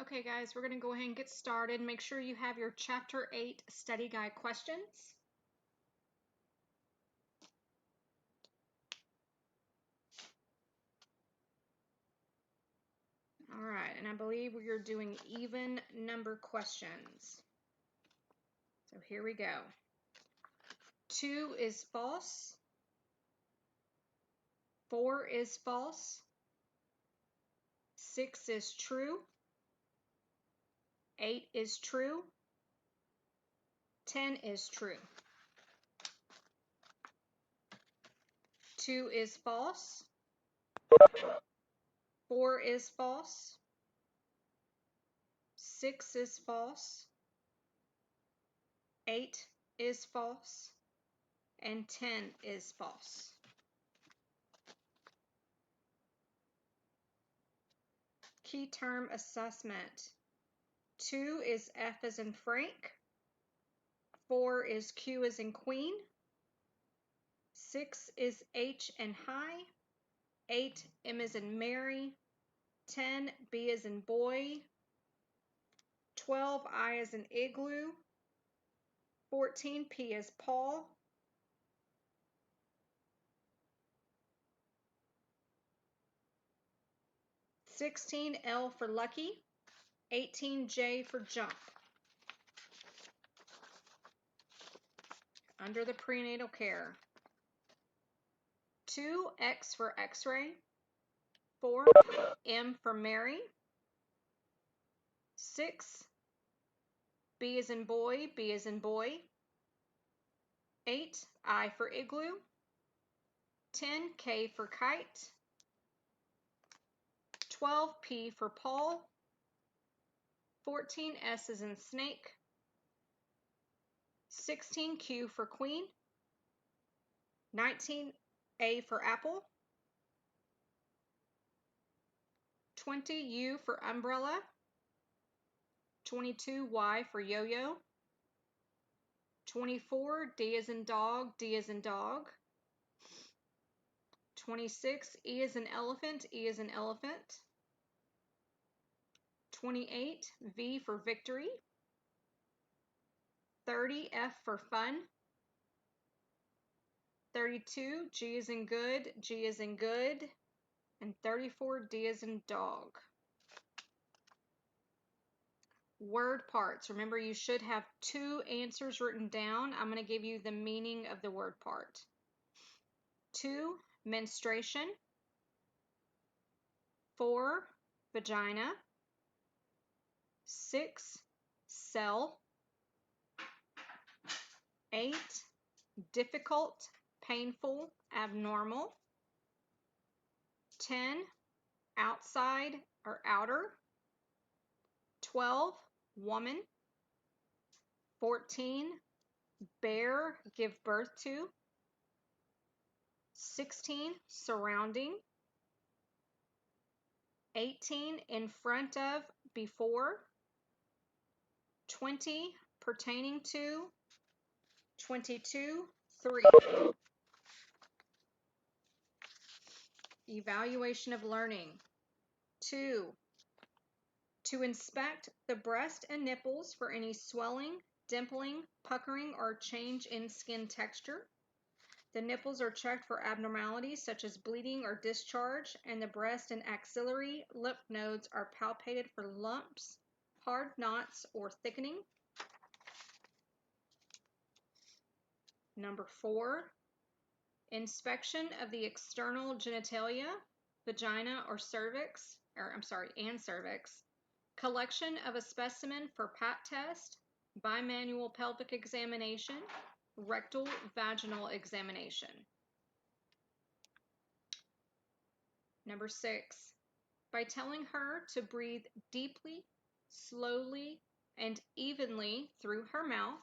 Okay, guys, we're going to go ahead and get started. Make sure you have your Chapter 8 study guide questions. All right, and I believe we are doing even number questions. So here we go. 2 is false. 4 is false. 6 is true. 8 is true. 10 is true. 2 is false. 4 is false. 6 is false. 8 is false. And 10 is false. Key term assessment. 2 is F as in Frank. 4 is Q as in Queen. 6 is H and high. 8 M as in Mary. 10 B as in boy. 12 I as in igloo. 14 P as Paul. 16 L for lucky. 18 J for jump. Under the prenatal care. 2 X for X-ray. 4 M for Mary. 6 B as in boy, B as in boy. 8 I for igloo. 10 K for kite. 12 P for Paul. 14 S as in snake. 16 Q for queen. 19 A for apple. 20 U for umbrella. 22 Y for yo-yo. 24 D as in dog, D as in dog. 26 E as in elephant, E as in elephant. 28 V for victory. 30 F for fun. 32 G as in good, G as in good. And 34 D as in dog. Word parts. Remember, you should have 2 answers written down. I'm going to give you the meaning of the word part. 2, menstruation. 4, vagina. 6, cell. 8, difficult, painful, abnormal. 10, outside or outer. 12, woman. 14, bear, give birth to. 16, surrounding. 18, in front of, before. 20, pertaining to. 22, 3. Evaluation of learning. 2, to inspect the breast and nipples for any swelling, dimpling, puckering, or change in skin texture. The nipples are checked for abnormalities such as bleeding or discharge, and the breast and axillary lymph nodes are palpated for lumps, hard knots, or thickening. Number 4, inspection of the external genitalia, vagina or cervix, and cervix. Collection of a specimen for Pap test, bimanual pelvic examination, rectal vaginal examination. Number 6, by telling her to breathe deeply, slowly, and evenly through her mouth.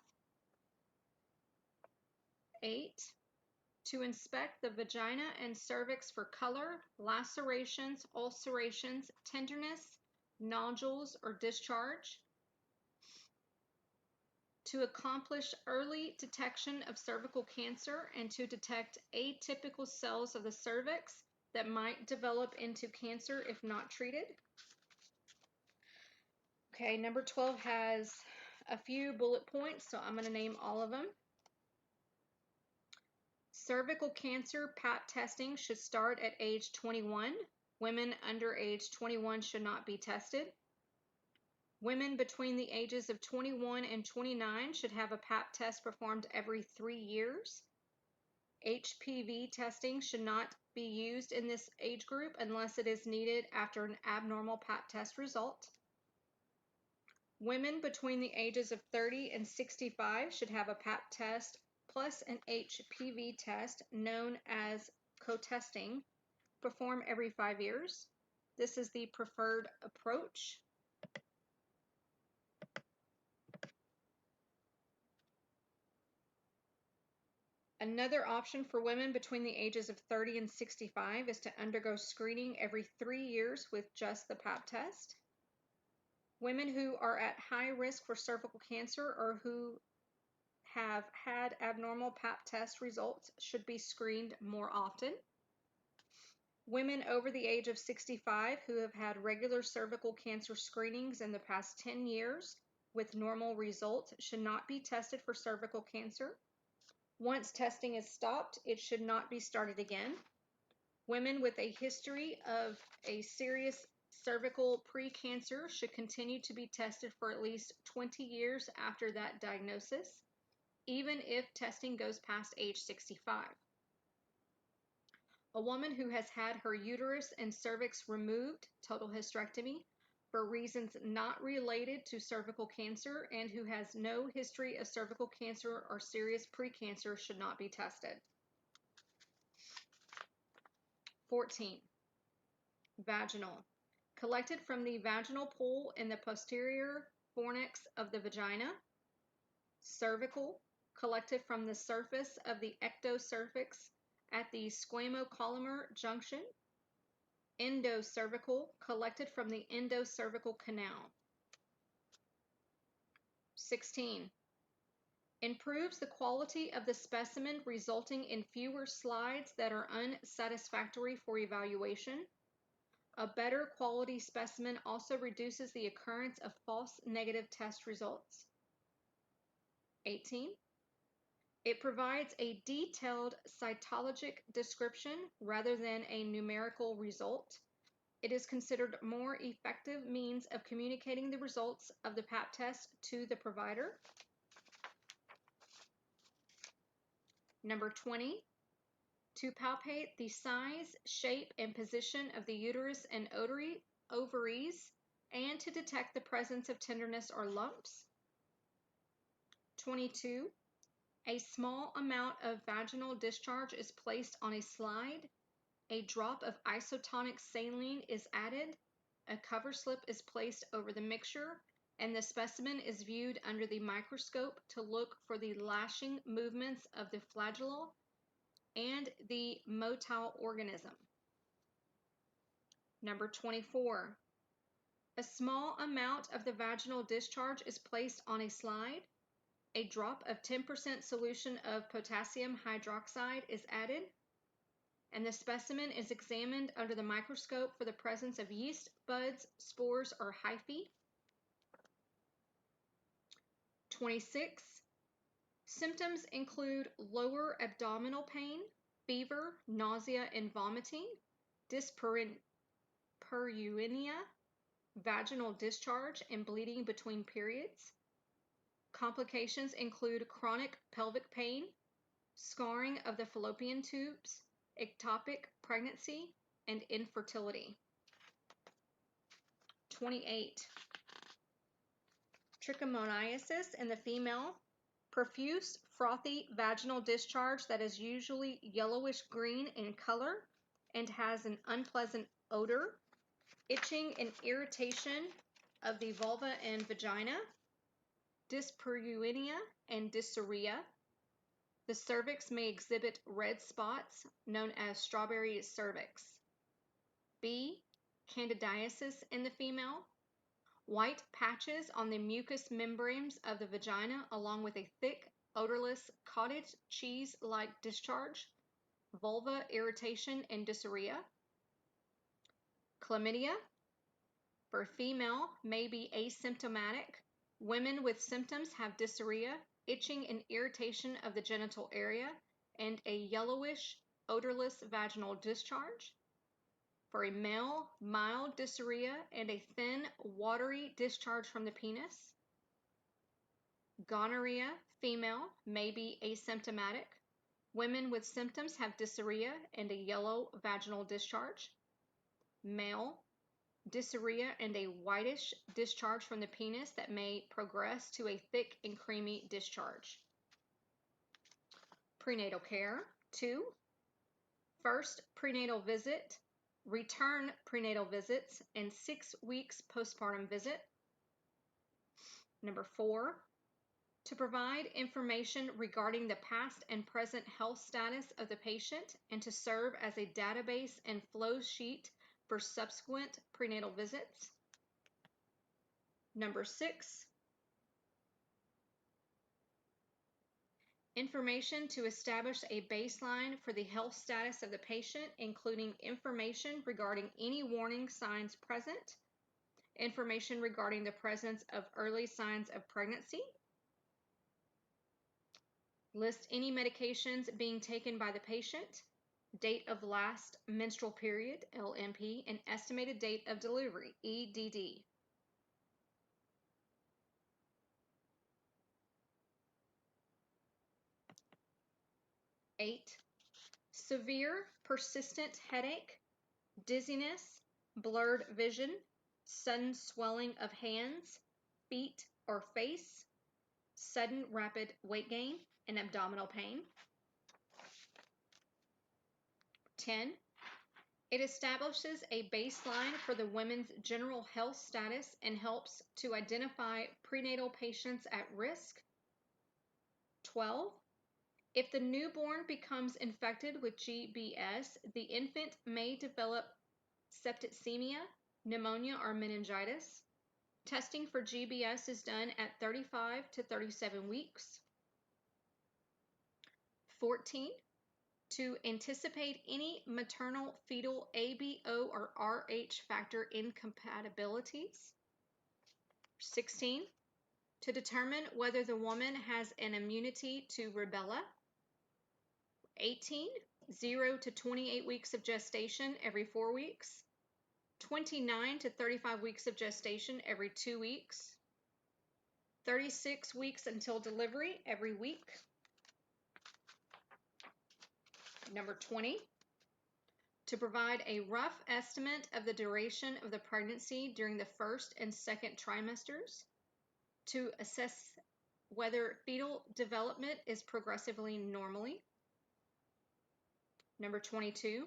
8, to inspect the vagina and cervix for color, lacerations, ulcerations, tenderness, nodules, or discharge. To accomplish early detection of cervical cancer and to detect atypical cells of the cervix that might develop into cancer if not treated. Okay, number 12 has a few bullet points, so I'm going to name all of them. Cervical cancer Pap testing should start at age 21. Women under age 21 should not be tested. Women between the ages of 21 and 29 should have a Pap test performed every 3 years. HPV testing should not be used in this age group unless it is needed after an abnormal Pap test result. Women between the ages of 30 and 65 should have a Pap test plus an HPV test known as co-testing performed every 5 years. This is the preferred approach. Another option for women between the ages of 30 and 65 is to undergo screening every 3 years with just the Pap test. Women who are at high risk for cervical cancer or who have had abnormal Pap test results should be screened more often. Women over the age of 65 who have had regular cervical cancer screenings in the past 10 years with normal results should not be tested for cervical cancer. Once testing is stopped, it should not be started again. Women with a history of a serious cervical precancer should continue to be tested for at least 20 years after that diagnosis, even if testing goes past age 65. A woman who has had her uterus and cervix removed, total hysterectomy, for reasons not related to cervical cancer and who has no history of cervical cancer or serious precancer should not be tested. 14. Vaginal. Collected from the vaginal pool in the posterior fornix of the vagina. Cervical. Collected from the surface of the ectocervix at the squamocolumnar junction. Endocervical, collected from the endocervical canal. 16. Improves the quality of the specimen, resulting in fewer slides that are unsatisfactory for evaluation. A better quality specimen also reduces the occurrence of false negative test results. 18. It provides a detailed cytologic description rather than a numerical result. It is considered more effective means of communicating the results of the Pap test to the provider. Number 20, to palpate the size, shape, and position of the uterus and ovaries, and to detect the presence of tenderness or lumps. 22, a small amount of vaginal discharge is placed on a slide. A drop of isotonic saline is added. A cover slip is placed over the mixture, and the specimen is viewed under the microscope to look for the lashing movements of the flagella and the motile organism. Number 24. A small amount of the vaginal discharge is placed on a slide. A drop of 10% solution of potassium hydroxide is added, and the specimen is examined under the microscope for the presence of yeast, buds, spores, or hyphae. 26. Symptoms include lower abdominal pain, fever, nausea and vomiting, dyspareunia, vaginal discharge, and bleeding between periods. Complications include chronic pelvic pain, scarring of the fallopian tubes, ectopic pregnancy, and infertility. 28. Trichomoniasis in the female, profuse, frothy vaginal discharge that is usually yellowish green in color and has an unpleasant odor, itching and irritation of the vulva and vagina, dyspareunia and dysuria. The cervix may exhibit red spots known as strawberry cervix. B. Candidiasis in the female, white patches on the mucous membranes of the vagina along with a thick, odorless, cottage cheese-like discharge, vulva irritation and dysuria. Chlamydia, For female, may be asymptomatic. Women with symptoms have dysuria, itching and irritation of the genital area, and a yellowish, odorless vaginal discharge. For a male, mild dysuria and a thin, watery discharge from the penis. Gonorrhea, female, may be asymptomatic. Women with symptoms have dysuria and a yellow vaginal discharge. Male, dysuria and a whitish discharge from the penis that may progress to a thick and creamy discharge. Prenatal care. 2. First prenatal visit, return prenatal visits, and 6 weeks postpartum visit. Number 4, to provide information regarding the past and present health status of the patient and to serve as a database and flow sheet for subsequent prenatal visits. Number 6, information to establish a baseline for the health status of the patient, including information regarding any warning signs present, information regarding the presence of early signs of pregnancy, list any medications being taken by the patient, date of last menstrual period, LMP, and estimated date of delivery, EDD. Eight, severe persistent headache, dizziness, blurred vision, sudden swelling of hands, feet, or face, sudden rapid weight gain, and abdominal pain. 10. It establishes a baseline for the women's general health status and helps to identify prenatal patients at risk. 12. If the newborn becomes infected with GBS, the infant may develop septicemia, pneumonia, or meningitis. Testing for GBS is done at 35 to 37 weeks. 14. To anticipate any maternal fetal ABO or RH factor incompatibilities. 16. To determine whether the woman has an immunity to rubella. 18. 0 to 28 weeks of gestation every 4 weeks. 29 to 35 weeks of gestation every 2 weeks. 36 weeks until delivery every week. Number 20, to provide a rough estimate of the duration of the pregnancy during the first and second trimesters, to assess whether fetal development is progressively normally. Number 22,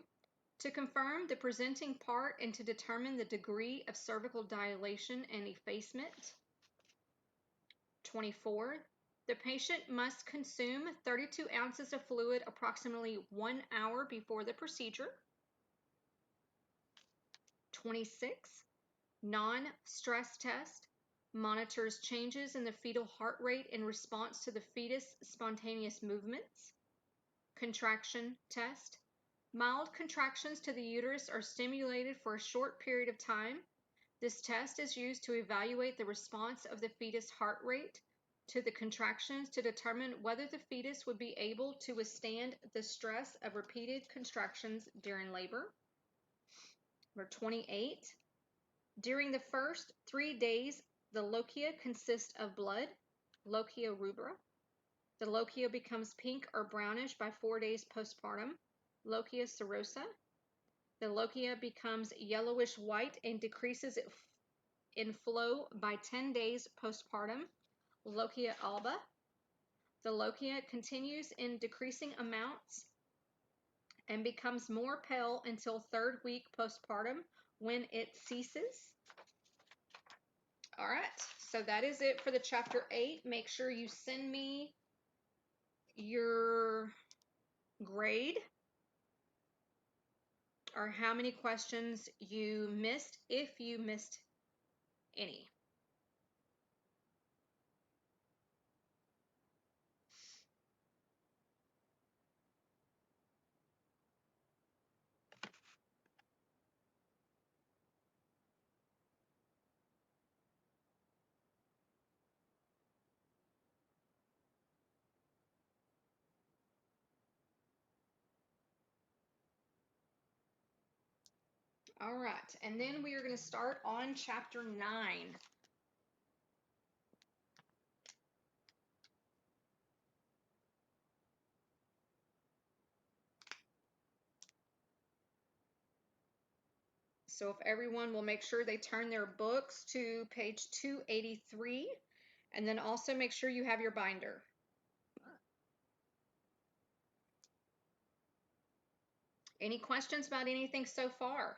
to confirm the presenting part and to determine the degree of cervical dilation and effacement. 24, the patient must consume 32 ounces of fluid approximately 1 hour before the procedure. 26, non-stress test monitors changes in the fetal heart rate in response to the fetus spontaneous movements. Contraction test. Mild contractions to the uterus are stimulated for a short period of time. This test is used to evaluate the response of the fetus heart rate to the contractions to determine whether the fetus would be able to withstand the stress of repeated contractions during labor. Number 28. During the first 3 days, the lochia consists of blood, lochia rubra. The lochia becomes pink or brownish by 4 days postpartum, lochia serosa. The lochia becomes yellowish white and decreases in flow by 10 days postpartum, lochia alba. The lochia continues in decreasing amounts and becomes more pale until 3rd week postpartum when it ceases. All right, so that is it for the chapter 8. Make sure you send me your grade or how many questions you missed, if you missed any. All right, and then we are going to start on chapter 9. So if everyone will make sure they turn their books to page 283, and then also make sure you have your binder. Any questions about anything so far?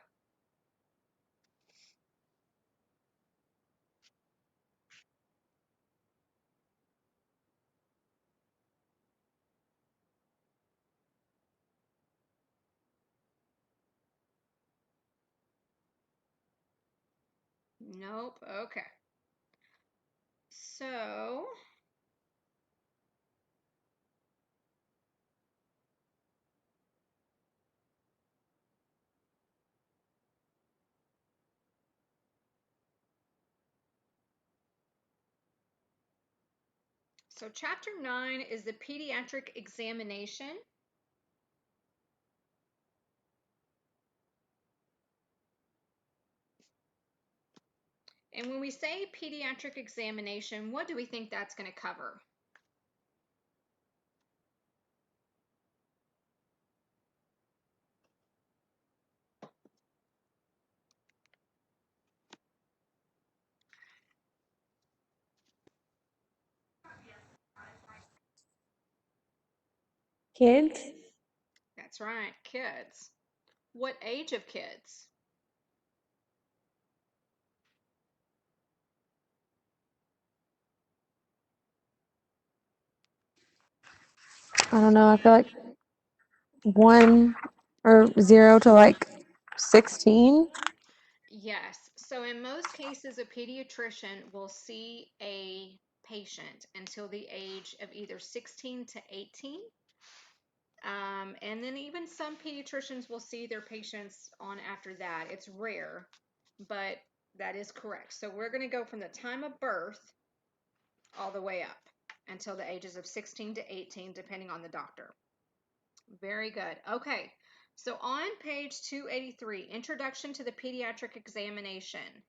Nope. Okay. So chapter 9 is the pediatric examination. And when we say pediatric examination, what do we think that's going to cover? Kids? That's right, kids. What age of kids? I don't know. I feel like 1 or 0 to like 16. Yes. So in most cases, a pediatrician will see a patient until the age of either 16 to 18. And then even some pediatricians will see their patients on after that. It's rare, but that is correct. So we're going to go from the time of birth all the way up until the ages of 16 to 18, depending on the doctor. Very good. Okay. So on page 283, Introduction to the Pediatric Examination.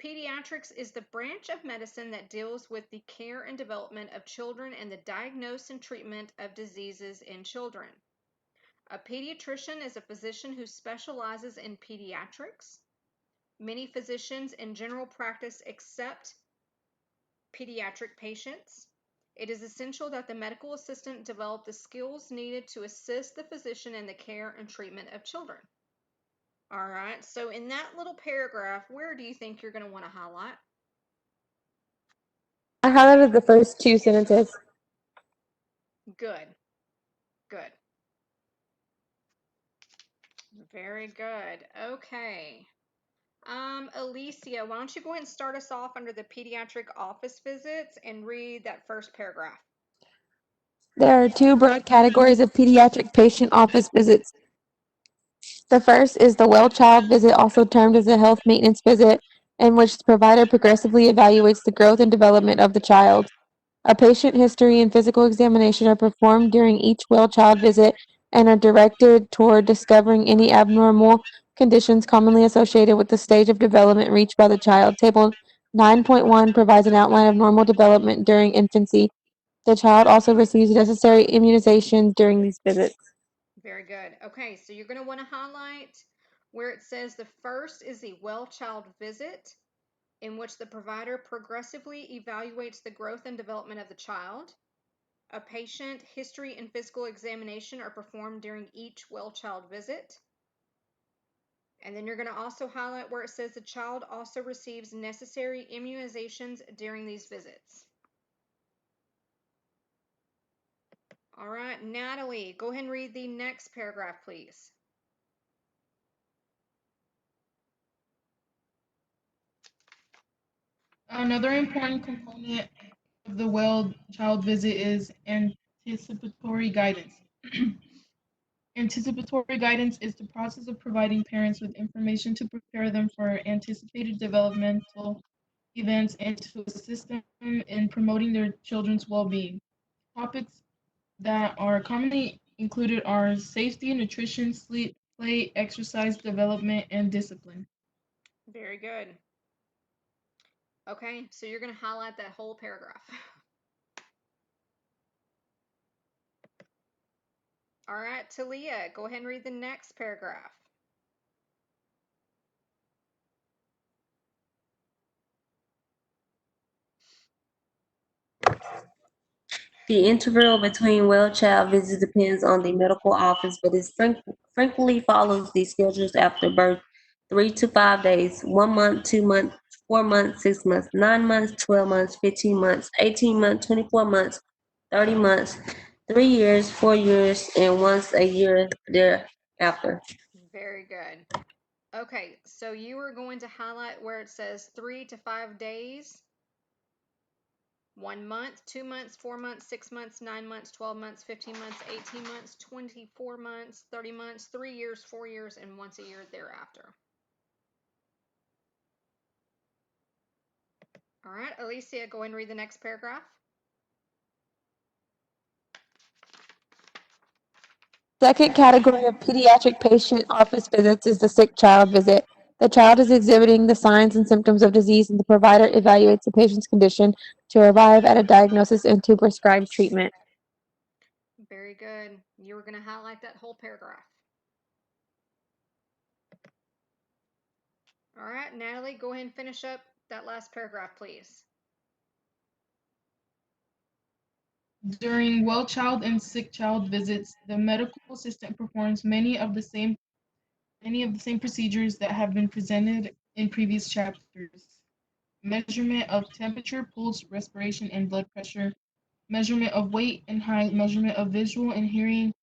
Pediatrics is the branch of medicine that deals with the care and development of children and the diagnosis and treatment of diseases in children. A pediatrician is a physician who specializes in pediatrics. Many physicians in general practice accept pediatric patients. It is essential that the medical assistant develop the skills needed to assist the physician in the care and treatment of children. All right, so in that little paragraph, where do you think you're going to want to highlight? I highlighted the first 2 sentences. Good, good. Very good. Okay. Alicia, why don't you go ahead and start us off under the pediatric office visits and read that first paragraph. There are 2 broad categories of pediatric patient office visits. The first is the well child visit, also termed as a health maintenance visit, in which the provider progressively evaluates the growth and development of the child. A patient history and physical examination are performed during each well child visit and are directed toward discovering any abnormal conditions commonly associated with the stage of development reached by the child. Table 9.1 provides an outline of normal development during infancy. The child also receives necessary immunizations during these visits. Very good. Okay, so you're going to want to highlight where it says the first is the well child visit, in which the provider progressively evaluates the growth and development of the child. A patient history and physical examination are performed during each well child visit. And then you're going to also highlight where it says the child also receives necessary immunizations during these visits. All right, Natalie, go ahead and read the next paragraph, please. Another important component of the well child visit is anticipatory guidance. Anticipatory guidance is the process of providing parents with information to prepare them for anticipated developmental events and to assist them in promoting their children's well being. Topics that are commonly included are safety, nutrition, sleep, play, exercise, development, and discipline. Very good. Okay, so you're going to highlight that whole paragraph. All right, Talia, go ahead and read the next paragraph. The interval between well-child visits depends on the medical office, but it frequently follows the schedules after birth: 3 to 5 days, 1 month, 2 months, 4 months, 6 months, 9 months, 12 months, 15 months, 18 months, 24 months, 30 months, 3 years, 4 years, and once a year thereafter. Very good. Okay, so you are going to highlight where it says 3 to 5 days, 1 month, 2 months, 4 months, 6 months, 9 months, 12 months, 15 months, 18 months, 24 months, 30 months, 3 years, 4 years, and once a year thereafter. All right, Alicia, go ahead and read the next paragraph. Second category of pediatric patient office visits is the sick child visit. The child is exhibiting the signs and symptoms of disease, and the provider evaluates the patient's condition to arrive at a diagnosis and to prescribe treatment. Very good. You were going to highlight that whole paragraph. All right, Natalie, go ahead and finish up that last paragraph, please. During well child and sick child visits, the medical assistant performs many of the same procedures that have been presented in previous chapters. Measurement of temperature, pulse, respiration, and blood pressure, measurement of weight and height, measurement of visual and hearing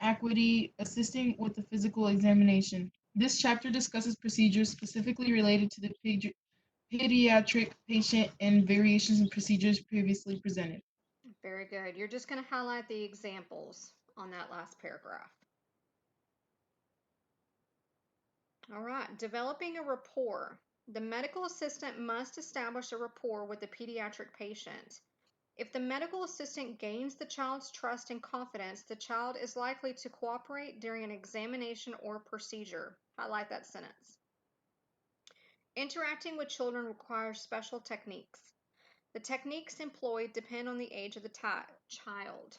acuity, assisting with the physical examination. This chapter discusses procedures specifically related to the pediatric patient and variations in procedures previously presented. Very good. You're just going to highlight the examples on that last paragraph. All right, developing a rapport. The medical assistant must establish a rapport with the pediatric patient. If the medical assistant gains the child's trust and confidence, the child is likely to cooperate during an examination or procedure. Highlight that sentence. Interacting with children requires special techniques. The techniques employed depend on the age of the child.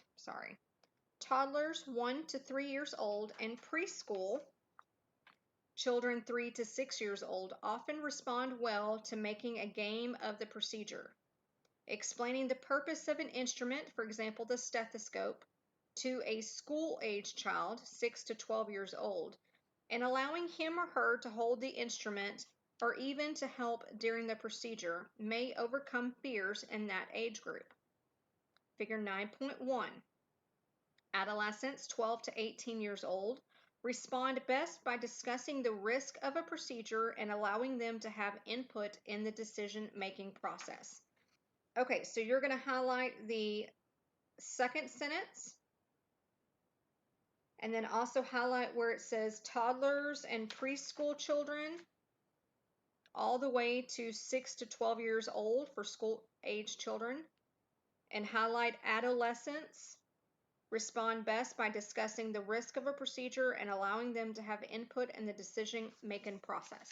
Toddlers 1 to 3 years old and preschool children 3 to 6 years old often respond well to making a game of the procedure. Explaining the purpose of an instrument, for example, the stethoscope, to a school-age child 6 to 12 years old, and allowing him or her to hold the instrument or even to help during the procedure may overcome fears in that age group. Figure 9.1. Adolescents 12 to 18 years old respond best by discussing the risk of a procedure and allowing them to have input in the decision-making process. Okay, so you're going to highlight the second sentence and then also highlight where it says toddlers and preschool children all the way to 6 to 12 years old for school-age children, and highlight adolescents respond best by discussing the risk of a procedure and allowing them to have input in the decision-making process.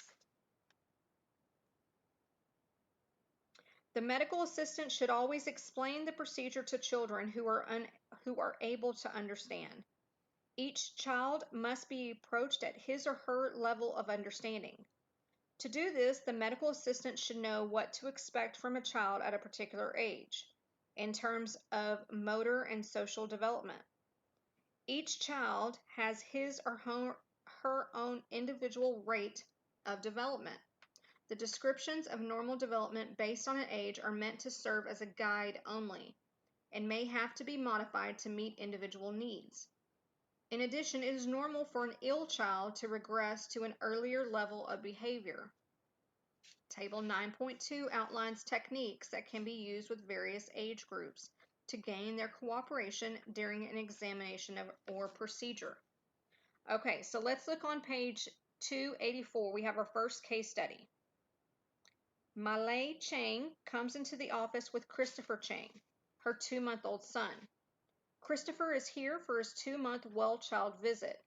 The medical assistant should always explain the procedure to children who are able to understand. Each child must be approached at his or her level of understanding. To do this, the medical assistant should know what to expect from a child at a particular age in terms of motor and social development. Each child has his or her own individual rate of development. The descriptions of normal development based on an age are meant to serve as a guide only and may have to be modified to meet individual needs. In addition, it is normal for an ill child to regress to an earlier level of behavior. Table 9.2 outlines techniques that can be used with various age groups to gain their cooperation during an examination or procedure. Okay, so let's look on page 284. We have our first case study. Malay Chang comes into the office with Christopher Chang, her 2-month-old son. Christopher is here for his 2-month well child visit.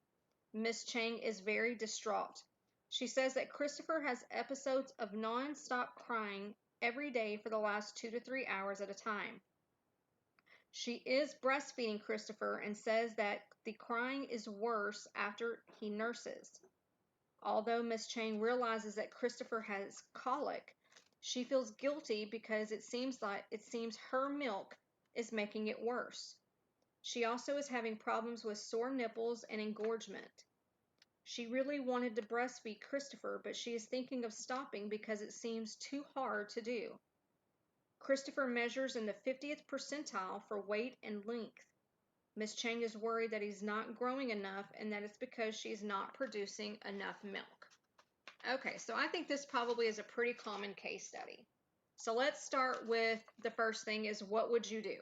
Miss Chang is very distraught. She says that Christopher has episodes of non-stop crying every day for the last 2 to 3 hours at a time. She is breastfeeding Christopher and says that the crying is worse after he nurses. Although Miss Chang realizes that Christopher has colic, she feels guilty because it seems her milk is making it worse. She also is having problems with sore nipples and engorgement. She really wanted to breastfeed Christopher, but she is thinking of stopping because it seems too hard to do. Christopher measures in the 50th percentile for weight and length. Miss Chang is worried that he's not growing enough and that it's because she's not producing enough milk. Okay, so I think this probably is a pretty common case study. So let's start with the first thing is, what would you do?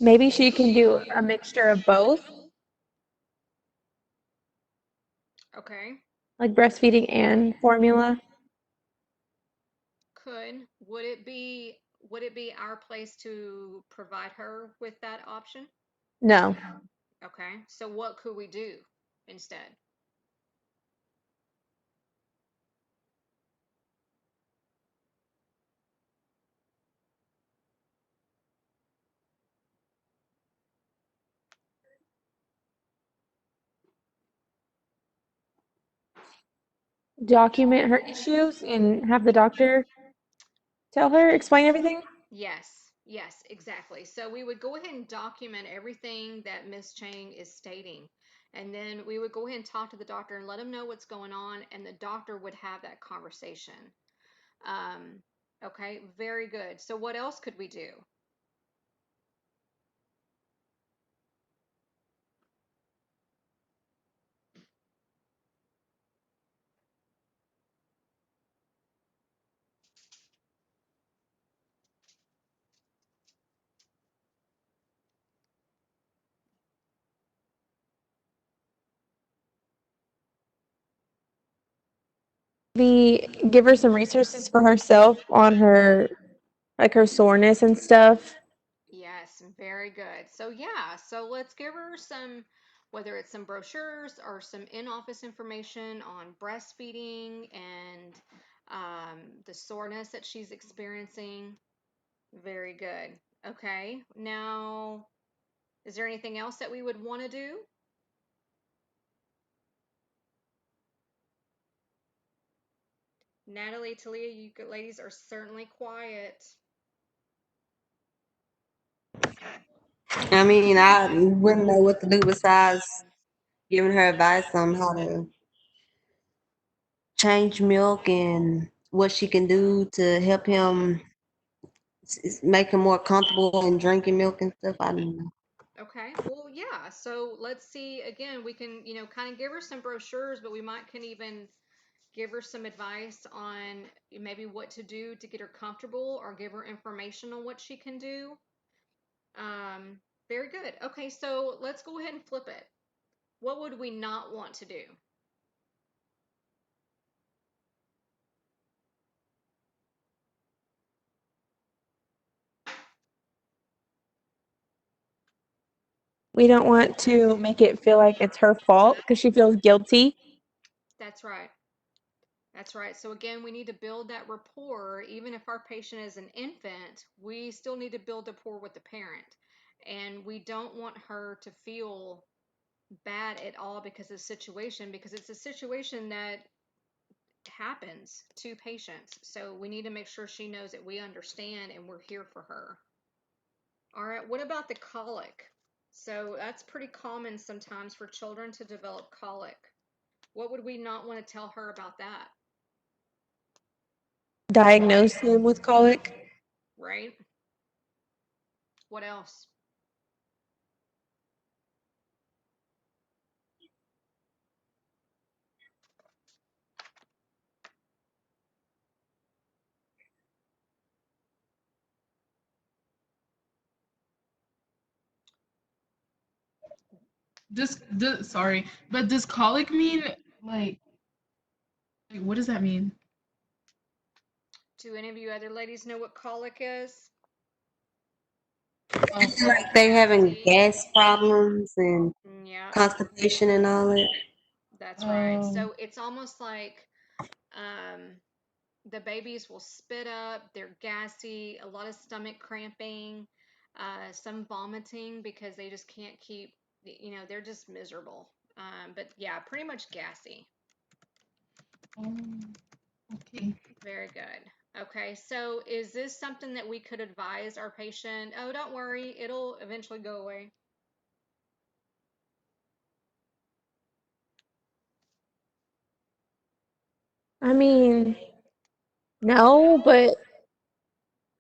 Maybe she can do a mixture of both, Okay, like breastfeeding and formula. could. Would it be our place to provide her with that option? No. Okay, so what could we do instead? Document her issues and have the doctor tell her, explain everything. Yes, yes, exactly. So we would go ahead and document everything that Miss Chang is stating. And then we would go ahead and talk to the doctor and let him know what's going on, and the doctor would have that conversation. Um, okay, very good. So what else could we do? Maybe give her some resources for herself on her, like her soreness and stuff. Yes, very good. So yeah, so let's give her some, whether it's some brochures or some in-office information on breastfeeding and the soreness that she's experiencing. Very good. Okay. Now, is there anything else that we would want to do? Natalie, Talia, you ladies are certainly quiet. I mean, I wouldn't know what to do besides giving her advice on how to change milk and what she can do to help him make him more comfortable in drinking milk and stuff. I don't know. Okay. Well, yeah. So let's see. Again, we can, kind of give her some brochures, but we might can even give her some advice on maybe what to do to get her comfortable, or give her information on what she can do. Um, Very good. Okay, so let's go ahead and flip it. What would we not want to do? We don't want to make it feel like it's her fault because she feels guilty. That's right. That's right. So again, we need to build that rapport. Even if our patient is an infant, we still need to build rapport with the parent. And we don't want her to feel bad at all because of the situation, because it's a situation that happens to patients. So we need to make sure she knows that we understand and we're here for her. All right, what about the colic? So that's pretty common sometimes for children to develop colic. What would we not want to tell her about that, Diagnose him with colic. right? What else? Sorry, but does colic mean like what does that mean? Do any of you other ladies know what colic is? Um, Like they having See? gas problems and Yeah, constipation and all that. that's right. um, So it's almost like um, the babies will spit up, they're gassy, a lot of stomach cramping, some vomiting because they just can't keep, they're just miserable. But yeah, pretty much gassy. um, okay. Very good. Okay, so is this something that we could advise our patient? Oh, don't worry, it'll eventually go away. I mean, no, but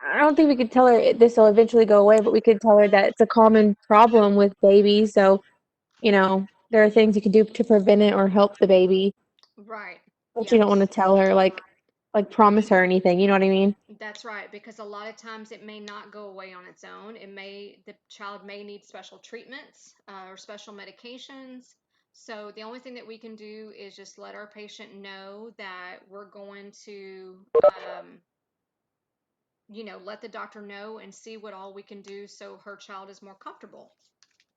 I don't think we could tell her this will eventually go away, but we could tell her that it's a common problem with babies. So, there are things you can do to prevent it or help the baby. Right. But you don't want to Yes. tell her like promise her anything. You know what I mean? That's right, because a lot of times it may not go away on its own. The child may need special treatments or special medications. So the only thing that we can do is just let our patient know that we're going to, let the doctor know and see what all we can do so her child is more comfortable.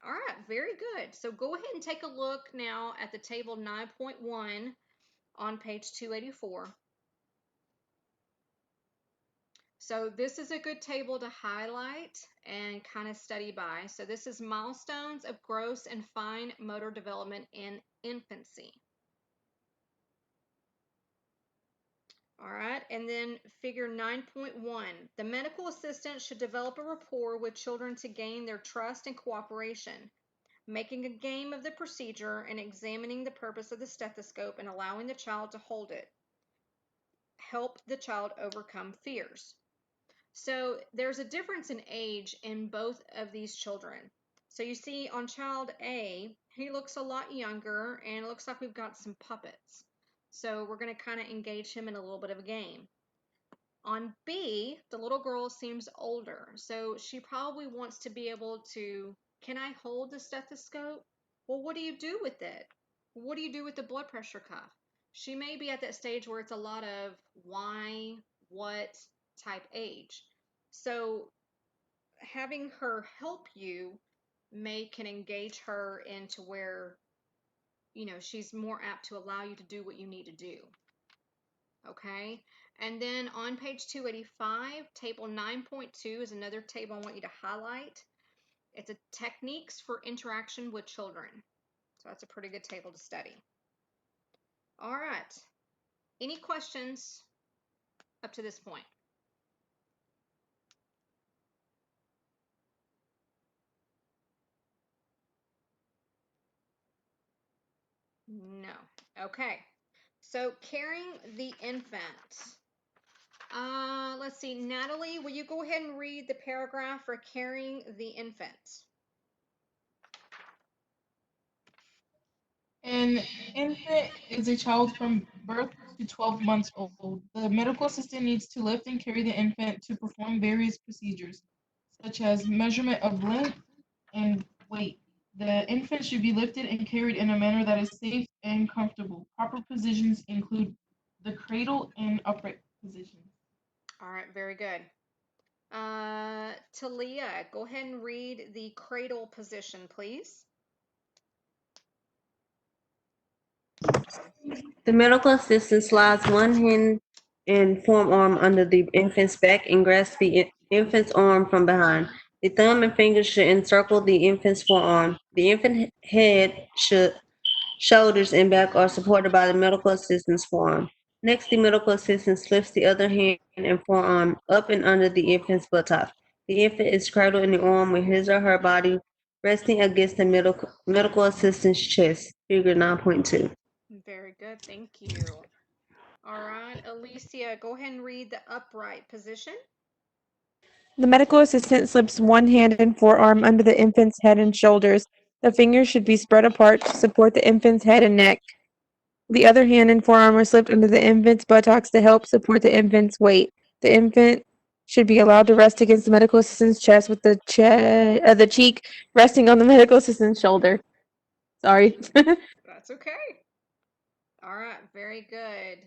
All right, very good. So go ahead and take a look now at the table 9.1 on page 284. So this is a good table to highlight and kind of study by. So this is milestones of gross and fine motor development in infancy. All right, and then figure 9.1. The medical assistant should develop a rapport with children to gain their trust and cooperation, making a game of the procedure and examining the purpose of the stethoscope and allowing the child to hold it. Help the child overcome fears. So there's a difference in age in both of these children. So you see on child A, he looks a lot younger and it looks like we've got some puppets. So we're going to kind of engage him in a little bit of a game. On B, the little girl seems older. So she probably wants to be able to, can I hold the stethoscope? Well, what do you do with it? What do you do with the blood pressure cuff? She may be at that stage where it's a lot of why, what type age. So having her help you can engage her into where, she's more apt to allow you to do what you need to do. Okay. And then on page 285, table 9.2 is another table I want you to highlight. It's a techniques for interaction with children. So that's a pretty good table to study. All right. Any questions up to this point? No. Okay. So carrying the infant. Let's see. Natalie, will you go ahead and read the paragraph for carrying the infant? An infant is a child from birth to 12 months old. The medical assistant needs to lift and carry the infant to perform various procedures, such as measurement of length and weight. The infant should be lifted and carried in a manner that is safe and comfortable. Proper positions include the cradle and upright positions. All right, very good. Talia, go ahead and read the cradle position, please. The medical assistant slides one hand and forearm under the infant's back and grasps the infant's arm from behind. The thumb and fingers should encircle the infant's forearm. The infant head should shoulders and back are supported by the medical assistant's forearm. Next, the medical assistant lifts the other hand and forearm up and under the infant's buttocks. The infant is cradled in the arm with his or her body resting against the medical assistant's chest. Figure 9.2. Very good, thank you. All right, Alicia, go ahead and read the upright position. The medical assistant slips one hand and forearm under the infant's head and shoulders. The fingers should be spread apart to support the infant's head and neck. The other hand and forearm are slipped under the infant's buttocks to help support the infant's weight. The infant should be allowed to rest against the medical assistant's chest with the cheek resting on the medical assistant's shoulder. Sorry. That's okay. All right, very good.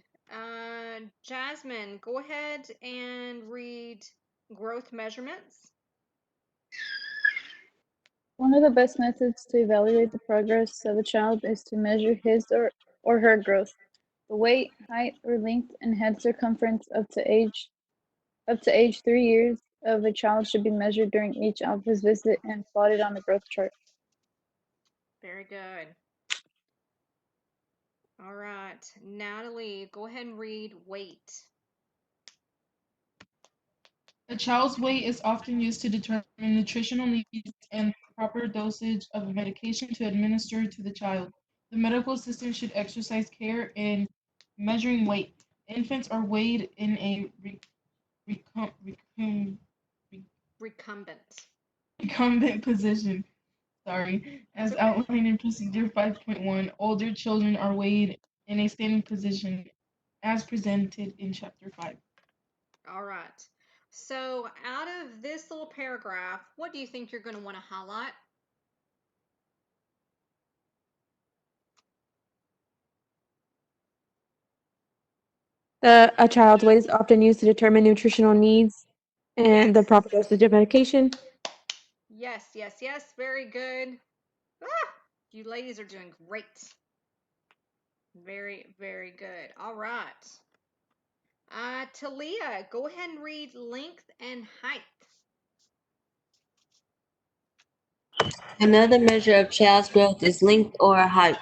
Jasmine, go ahead and read growth measurements. One of the best methods to evaluate the progress of a child is to measure his or her growth. The weight, height, or length and head circumference up to age 3 years of a child should be measured during each office visit and plotted on the growth chart. Very good. All right, Natalie, go ahead and read weight. A child's weight is often used to determine nutritional needs and proper dosage of a medication to administer to the child. The medical assistant should exercise care in measuring weight. Infants are weighed in a Recumbent. recumbent position, as okay. outlined in procedure 5.1. Older children are weighed in a standing position as presented in chapter 5. All right. So out of this little paragraph, what do you think you're going to want to highlight? A child's weight is often used to determine nutritional needs and the proper dosage of medication. Yes, yes, yes. Very good. Ah, you ladies are doing great. Very, very good. All right. Talia, go ahead and read length and height. Another measure of child's growth is length or height.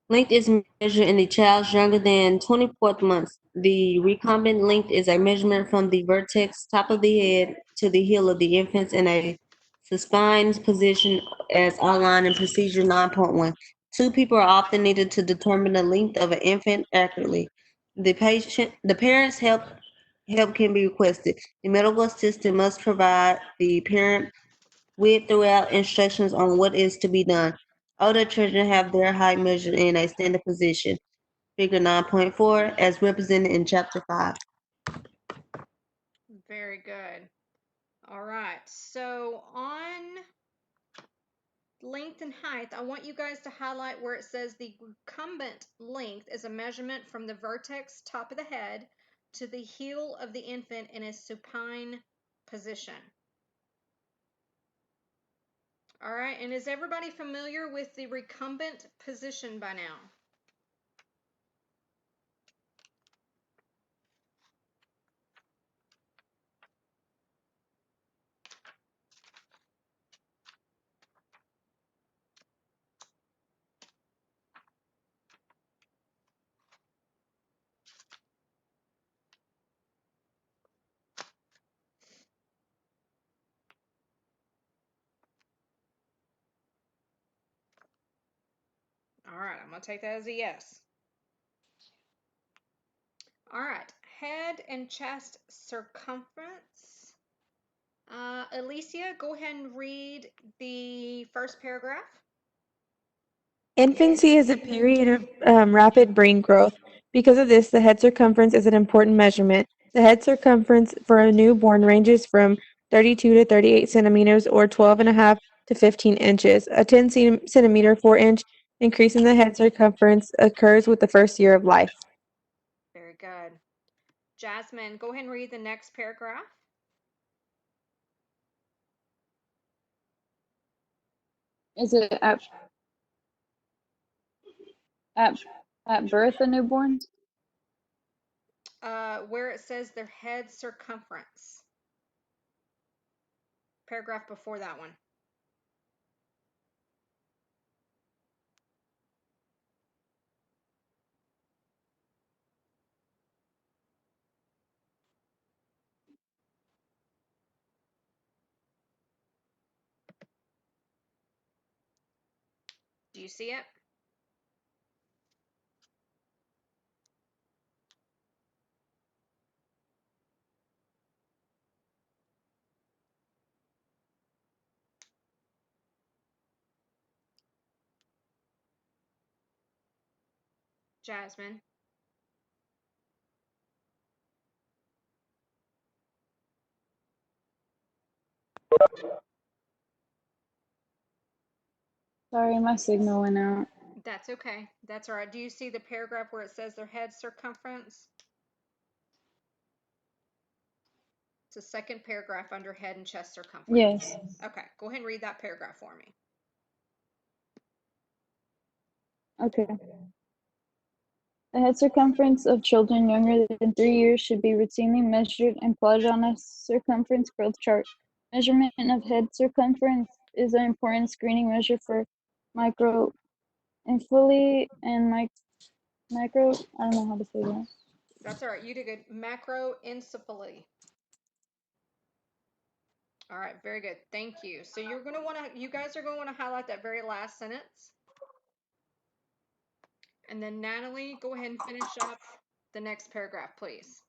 Length is measured in the child's younger than 24th months. The recumbent length is a measurement from the vertex top of the head to the heel of the infant in a supine position as outlined in procedure 9.1. Two people are often needed to determine the length of an infant accurately. The parent's help can be requested. The medical assistant must provide the parent with throughout instructions on what is to be done. Older children have their height measured in a standing position. Figure 9.4 as represented in chapter 5. Very good. All right. So on length and height, I want you guys to highlight where it says the recumbent length is a measurement from the vertex top of the head to the heel of the infant in a supine position. All right, and is everybody familiar with the recumbent position by now? All right, I'm going to take that as a yes. All right, head and chest circumference. Alicia, go ahead and read the first paragraph. Infancy is a period of rapid brain growth. Because of this, the head circumference is an important measurement. The head circumference for a newborn ranges from 32 to 38 centimeters or 12.5 to 15 inches. A 10 centimeter, 4-inch increase in the head circumference occurs with the first year of life. Very good. Jasmine, go ahead and read the next paragraph. Is it at birth a newborn? Where it says their head circumference. Paragraph before that one. Do you see it? Jasmine. Sorry, my signal went out. That's okay. That's all right. Do you see the paragraph where it says their head circumference? It's the second paragraph under head and chest circumference. Yes. Okay, go ahead and read that paragraph for me. Okay. The head circumference of children younger than 3 years should be routinely measured and plotted on a circumference growth chart. Measurement of head circumference is an important screening measure for microencephaly and micro. I don't know how to say that. That's all right. You did good. Macroencephaly. All right, very good. Thank you. So you guys are going to want to highlight that very last sentence. And then Natalie, go ahead and finish up the next paragraph, please.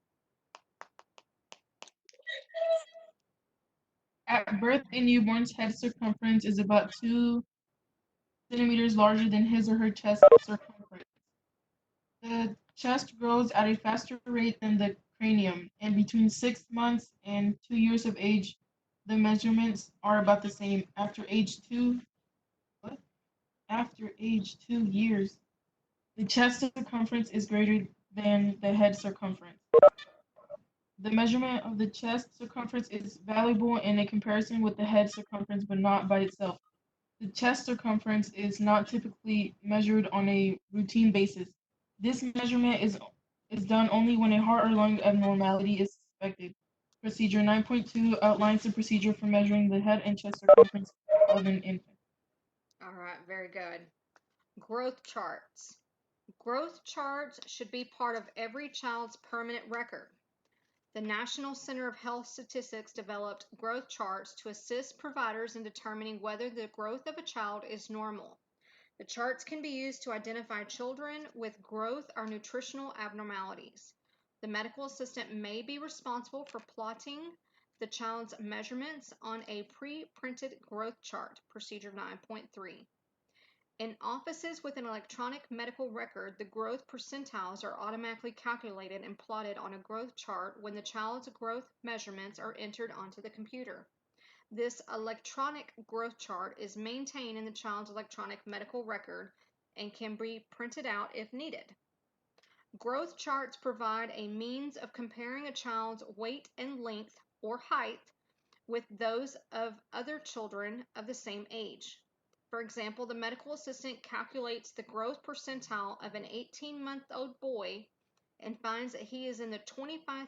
At birth, a newborn's head circumference is about 2 centimeters larger than his or her chest circumference. The chest grows at a faster rate than the cranium, and between 6 months and 2 years of age, the measurements are about the same. After age 2 years, the chest circumference is greater than the head circumference. The measurement of the chest circumference is valuable in a comparison with the head circumference, but not by itself. The chest circumference is not typically measured on a routine basis. This measurement is done only when a heart or lung abnormality is suspected. Procedure 9.2 outlines the procedure for measuring the head and chest circumference of an infant. All right, very good. Growth charts. Growth charts should be part of every child's permanent record. The National Center of Health Statistics developed growth charts to assist providers in determining whether the growth of a child is normal. The charts can be used to identify children with growth or nutritional abnormalities. The medical assistant may be responsible for plotting the child's measurements on a pre-printed growth chart, Procedure 9.3. In offices with an electronic medical record, the growth percentiles are automatically calculated and plotted on a growth chart when the child's growth measurements are entered onto the computer. This electronic growth chart is maintained in the child's electronic medical record and can be printed out if needed. Growth charts provide a means of comparing a child's weight and length or height with those of other children of the same age. For example, the medical assistant calculates the growth percentile of an 18-month-old boy and finds that he is in the 25th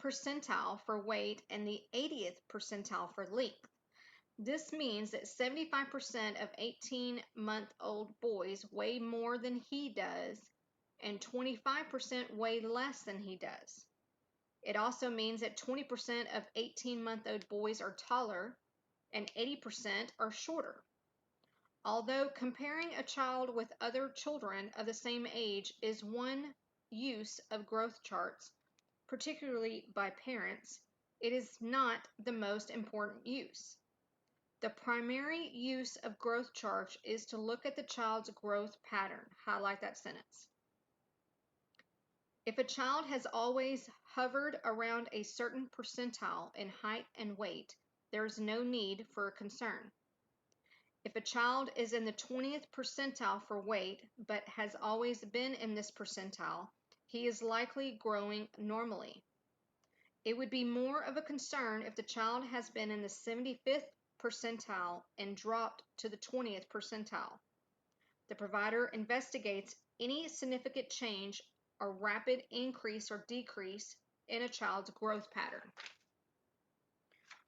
percentile for weight and the 80th percentile for length. This means that 75% of 18-month-old boys weigh more than he does and 25% weigh less than he does. It also means that 20% of 18-month-old boys are taller and 80% are shorter. Although comparing a child with other children of the same age is one use of growth charts, particularly by parents, it is not the most important use. The primary use of growth charts is to look at the child's growth pattern. Highlight that sentence. If a child has always hovered around a certain percentile in height and weight, there is no need for concern. If a child is in the 20th percentile for weight, but has always been in this percentile, he is likely growing normally. It would be more of a concern if the child has been in the 75th percentile and dropped to the 20th percentile. The provider investigates any significant change or rapid increase or decrease in a child's growth pattern.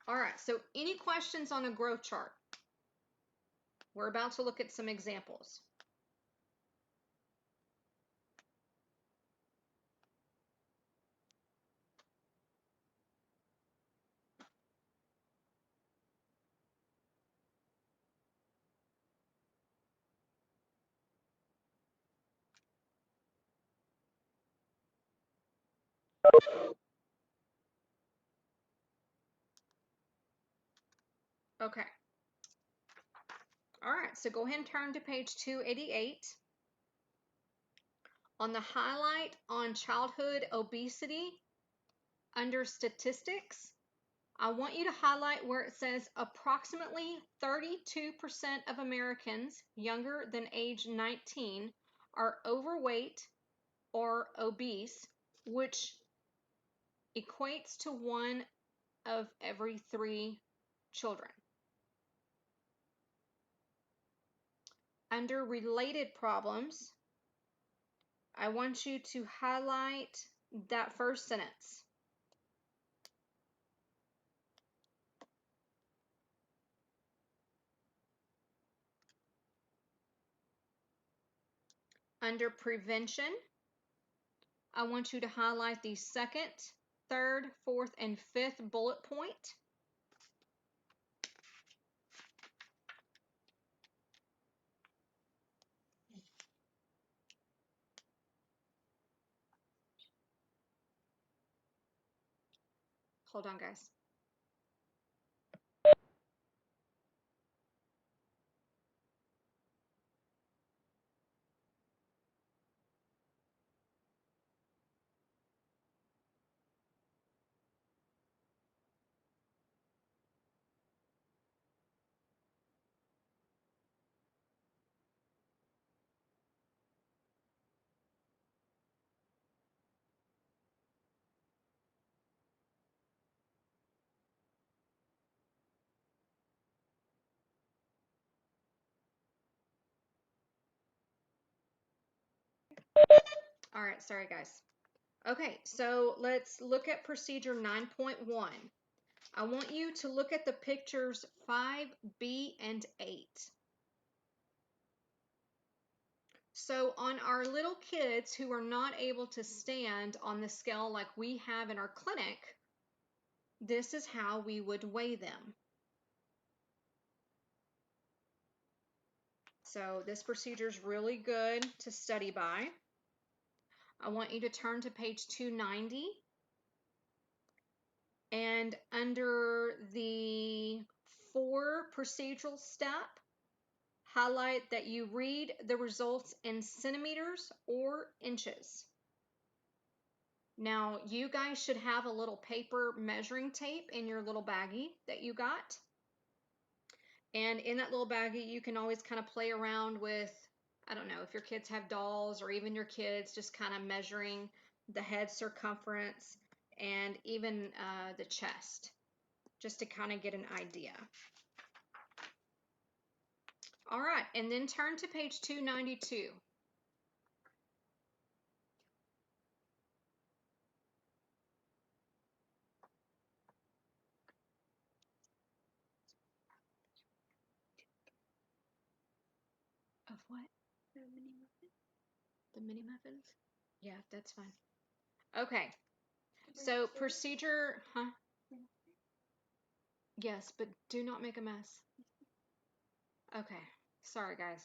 All right, so any questions on a growth chart? We're about to look at some examples. Okay. All right, so go ahead and turn to page 288. On the highlight on childhood obesity, under statistics, I want you to highlight where it says approximately 32% of Americans younger than age 19 are overweight or obese, which equates to 1 of every 3 children. Under related problems, I want you to highlight that first sentence. Under prevention, I want you to highlight the second, third, fourth, and fifth bullet point. Hold on, guys. All right, sorry guys. Okay, so let's look at procedure 9.1. I want you to look at the pictures 5B and 8. So on our little kids who are not able to stand on the scale like we have in our clinic, this is how we would weigh them. So this procedure is really good to study by. I want you to turn to page 290. And under the 4 procedural step, highlight that you read the results in centimeters or inches. Now, you guys should have a little paper measuring tape in your little baggie that you got. And in that little baggie, you can always kind of play around with, I don't know, if your kids have dolls or even your kids, just kind of measuring the head circumference and even the chest, just to kind of get an idea. All right, and then turn to page 292. Of what? The mini muffins? Yeah, that's fine. Okay, so procedure, huh? Yes, but do not make a mess. Okay, sorry guys.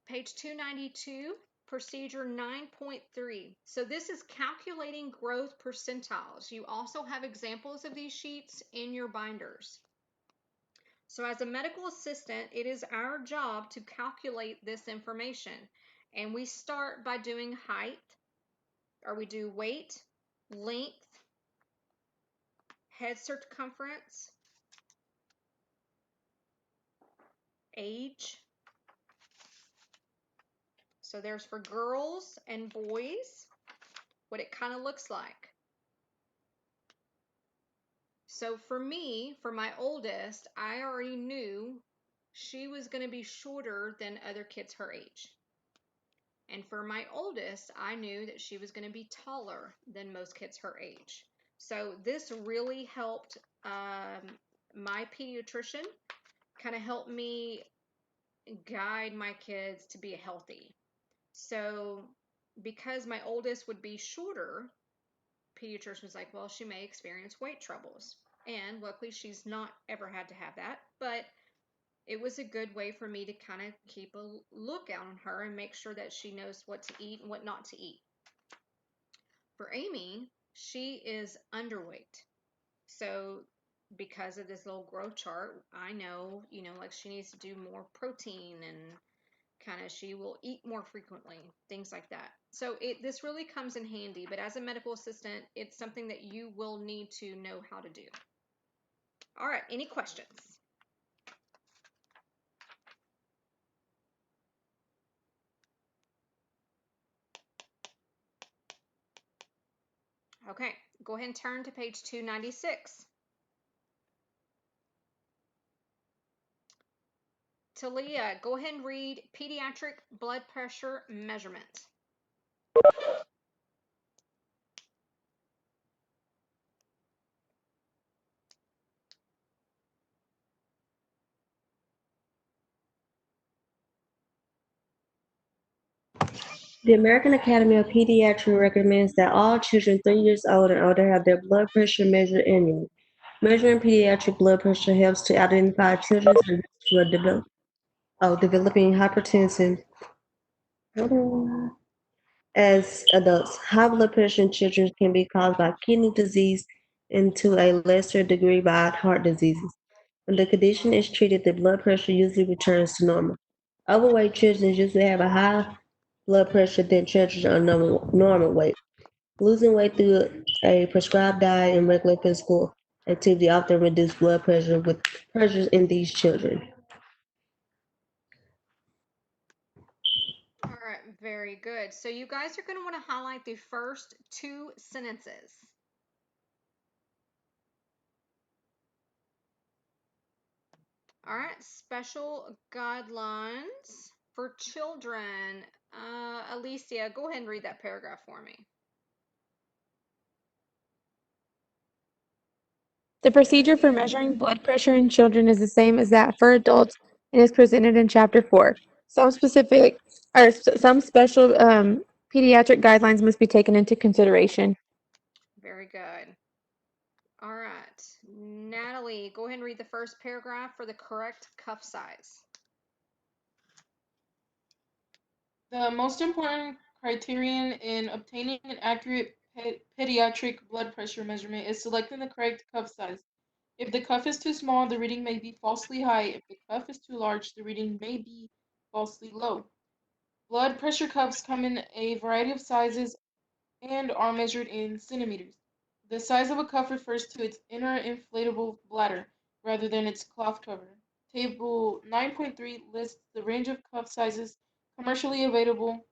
Page 292, procedure 9.3. So this is calculating growth percentiles. You also have examples of these sheets in your binders. So as a medical assistant, it is our job to calculate this information. And we start by doing height, or we do weight, length, head circumference, age. So there's for girls and boys, what it kind of looks like. So for me, for my oldest, I already knew she was going to be shorter than other kids her age. And for my oldest, I knew that she was going to be taller than most kids her age. So this really helped my pediatrician kind of help me guide my kids to be healthy. So because my oldest would be shorter, pediatrician was like, well, she may experience weight troubles. And luckily, she's not ever had to have that. But it was a good way for me to kind of keep a lookout on her and make sure that she knows what to eat and what not to eat. For Amy, she is underweight. So because of this little growth chart, I know, like she needs to do more protein She will eat more frequently, things like that. So this really comes in handy, but as a medical assistant, it's something that you will need to know how to do. All right, any questions? Okay, go ahead and turn to page 296. Talia, go ahead and read pediatric blood pressure measurement. The American Academy of Pediatrics recommends that all children 3 years old and older have their blood pressure measured annually. Measuring pediatric blood pressure helps to identify children's risk for developing hypertension as adults. High blood pressure in children can be caused by kidney disease and to a lesser degree by heart diseases. When the condition is treated, the blood pressure usually returns to normal. Overweight children usually have a high blood pressure than children on normal weight. Losing weight through a prescribed diet and regular physical activity often reduces blood pressure with pressures in these children. All right, very good. So you guys are going to want to highlight the first 2 sentences. All right, special guidelines for children. Alicia, go ahead and read that paragraph for me. The procedure for measuring blood pressure in children is the same as that for adults and is presented in Chapter 4. Some special pediatric guidelines must be taken into consideration. Very good. All right, Natalie, go ahead and read the first paragraph for the correct cuff size. The most important criterion in obtaining an accurate pediatric blood pressure measurement is selecting the correct cuff size. If the cuff is too small, the reading may be falsely high. If the cuff is too large, the reading may be falsely low. Blood pressure cuffs come in a variety of sizes and are measured in centimeters. The size of a cuff refers to its inner inflatable bladder rather than its cloth cover. Table 9.3 lists the range of cuff sizes commercially available.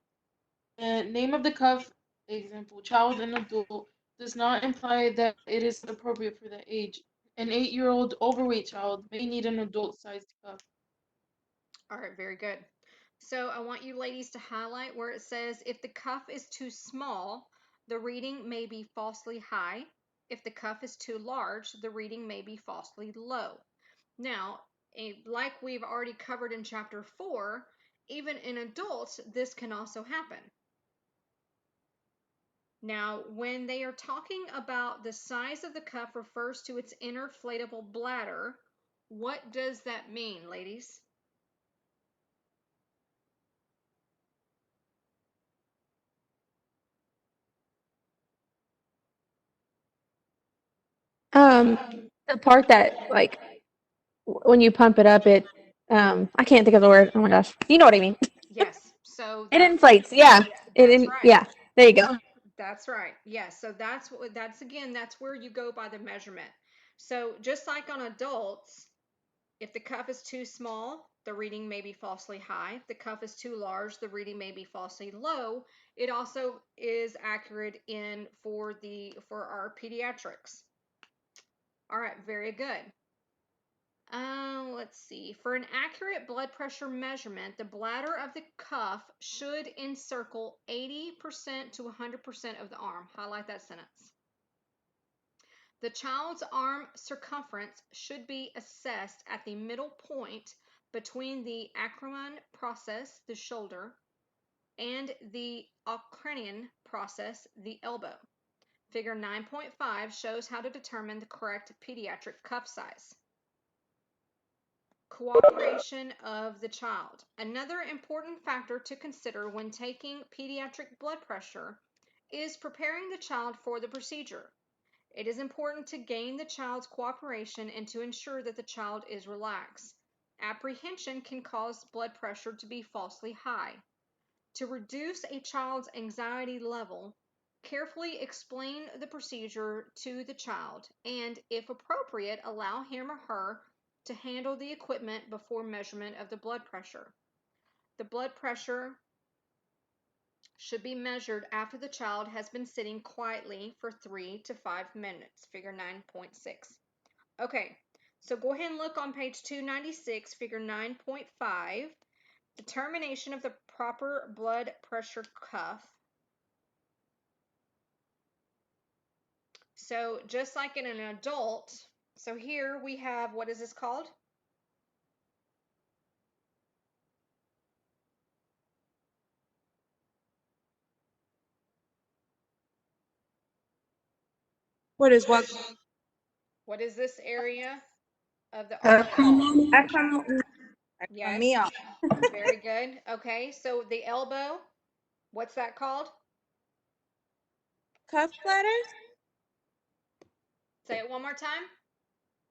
The name of the cuff, example, child and adult, does not imply that it is appropriate for the age. An 8-year-old overweight child may need an adult-sized cuff. All right, very good. So I want you ladies to highlight where it says if the cuff is too small, the reading may be falsely high. If the cuff is too large, the reading may be falsely low. Now, like we've already covered in Chapter 4, even in adults, this can also happen. Now, when they are talking about the size of the cuff refers to its inflatable bladder, what does that mean, ladies? The part that when you pump it up, I can't think of the word. Oh my gosh, you know what I mean. Yes. So It inflates. Yeah. that's right. Yeah. There you go. That's right. Yes. So that's where you go by the measurement. So just like on adults, if the cuff is too small, the reading may be falsely high. If the cuff is too large, the reading may be falsely low. It also is accurate for our pediatrics. All right, very good. Let's see. For an accurate blood pressure measurement, the bladder of the cuff should encircle 80% to 100% of the arm. Highlight that sentence. The child's arm circumference should be assessed at the middle point between the acromion process, the shoulder, and the olecranon process, the elbow. Figure 9.5 shows how to determine the correct pediatric cuff size. Cooperation of the child. Another important factor to consider when taking pediatric blood pressure is preparing the child for the procedure. It is important to gain the child's cooperation and to ensure that the child is relaxed. apprehension can cause blood pressure to be falsely high. To reduce a child's anxiety level, carefully explain the procedure to the child and, if appropriate, allow him or her to handle the equipment before measurement of the blood pressure. The blood pressure should be measured after the child has been sitting quietly for 3 to 5 minutes, figure 9.6. Okay, so go ahead and look on page 296, figure 9.5, determination of the proper blood pressure cuff. So just like in an adult, so here we have, what is this called? What is what? What is this area of the Her arm called? Yes, Me off. very good. Okay, so the elbow, what's that called? Cuff bladder? Say it one more time.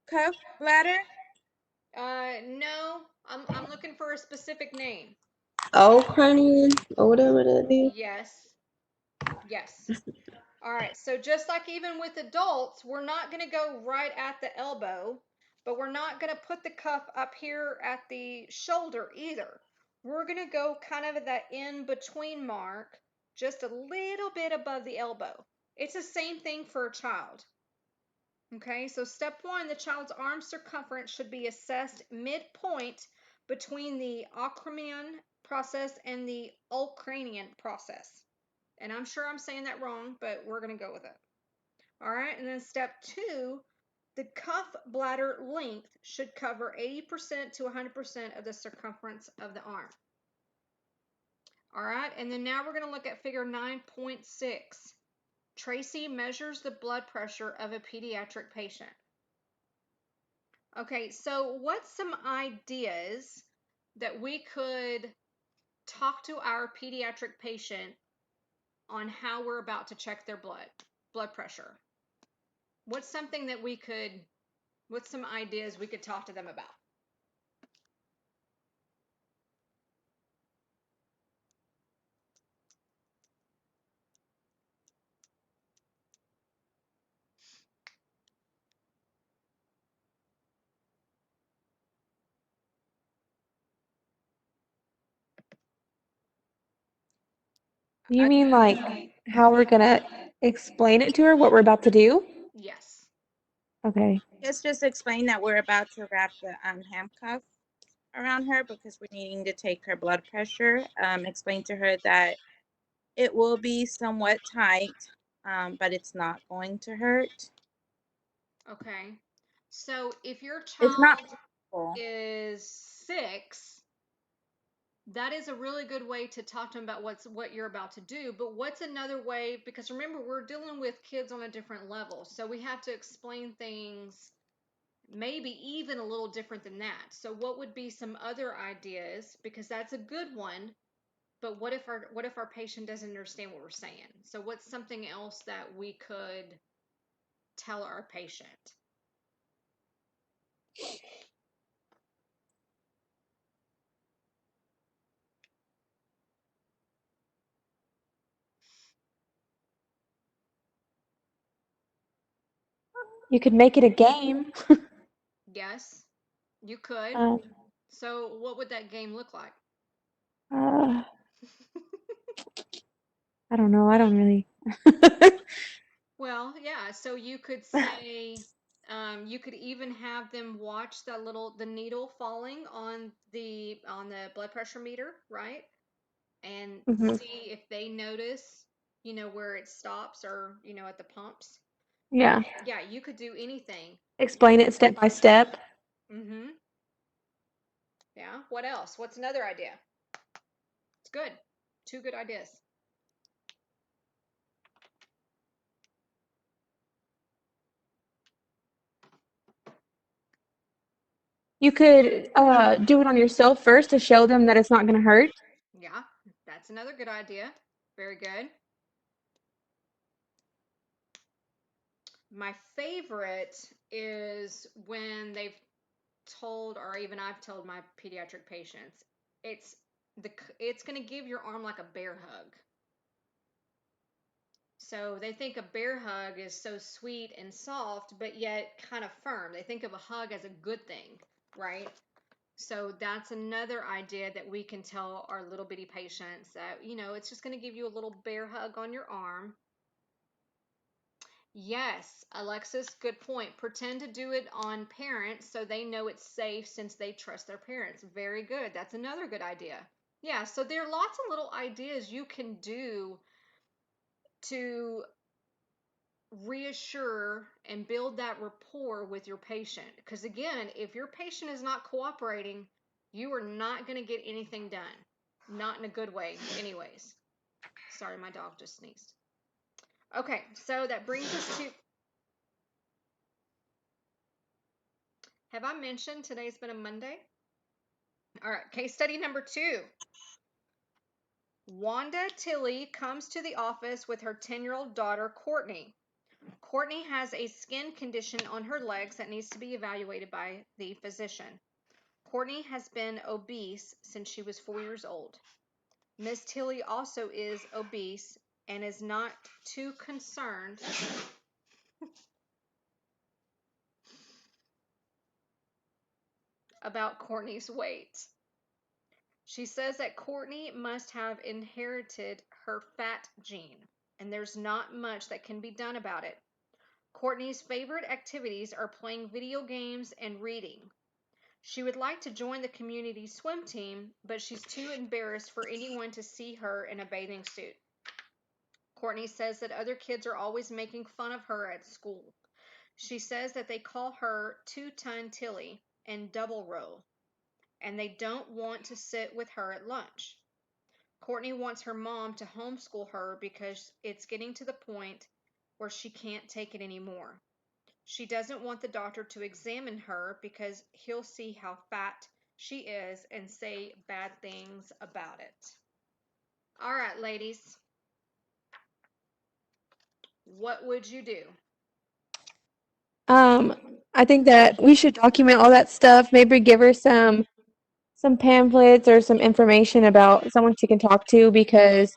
Cuff bladder? No, I'm looking for a specific name. Old cranium or whatever that is. Yes, yes. All right, so just like even with adults, we're not going to go right at the elbow, but we're not going to put the cuff up here at the shoulder either. We're going to go kind of at that in between mark, just a little bit above the elbow. It's the same thing for a child. Okay, so step one, the child's arm circumference should be assessed midpoint between the acromion process and the olecranian process. And I'm sure I'm saying that wrong, but we're going to go with it. All right, and then step two, the cuff bladder length should cover 80% to 100% of the circumference of the arm. All right, and then now we're going to look at figure 9.6. Tracy measures the blood pressure of a pediatric patient. Okay, so what's some ideas that we could talk to our pediatric patient on how we're about to check their blood pressure? What's something that what's some ideas we could talk to them about? You mean like how we're gonna explain it to her, what we're about to do? Yes. Okay. Let's just explain that we're about to wrap the handcuff around her because we're needing to take her blood pressure. Explain to her that it will be somewhat tight, but it's not going to hurt. Okay. So if your It's not child painful. is 6, that is a really good way to talk to them about what you're about to do. But what's another way? Because remember, we're dealing with kids on a different level, so we have to explain things maybe even a little different than that. So what would be some other ideas? Because that's a good one. But what if our patient doesn't understand what we're saying? So what's something else that we could tell our patient? You could make it a game. Yes, you could. Um, So what would that game look like? uh, I don't know. I don't really. Well, yeah. So you could say, you could even have them watch the needle falling on the blood pressure meter, right? And Mhm. see if they notice, where it stops or, at the pumps. Yeah. Yeah, you could do anything. Explain it step by step. Mm-hmm. Yeah. What else? What's another idea? It's good. 2 good ideas. You could do it on yourself first to show them that it's not going to hurt. Yeah, that's another good idea. Very good. My favorite is when they've told, or even I've told my pediatric patients, it's it's going to give your arm like a bear hug. So they think a bear hug is so sweet and soft, but yet kind of firm. They think of a hug as a good thing, right? So that's another idea that we can tell our little bitty patients that, it's just going to give you a little bear hug on your arm. Yes, Alexis, good point. Pretend to do it on parents so they know it's safe since they trust their parents. Very good. That's another good idea. Yeah, so there are lots of little ideas you can do to reassure and build that rapport with your patient. Because again, if your patient is not cooperating, you are not going to get anything done. Not in a good way, anyways. Sorry, my dog just sneezed. Okay, so that brings us to. Have I mentioned today's been a Monday? All right, case study number 2. Wanda Tilley comes to the office with her 10-year-old daughter, Courtney. Courtney has a skin condition on her legs that needs to be evaluated by the physician. Courtney has been obese since she was 4 years old. Miss Tilley also is obese and is not too concerned about Courtney's weight. She says that Courtney must have inherited her fat gene, and there's not much that can be done about it. Courtney's favorite activities are playing video games and reading. She would like to join the community swim team, but she's too embarrassed for anyone to see her in a bathing suit. Courtney says that other kids are always making fun of her at school. She says that they call her Two-Ton Tilly and Double Row, and they don't want to sit with her at lunch. Courtney wants her mom to homeschool her because it's getting to the point where she can't take it anymore. She doesn't want the doctor to examine her because he'll see how fat she is and say bad things about it. All right, ladies. What would you do? I think that we should document all that stuff, maybe give her some pamphlets or some information about someone she can talk to, because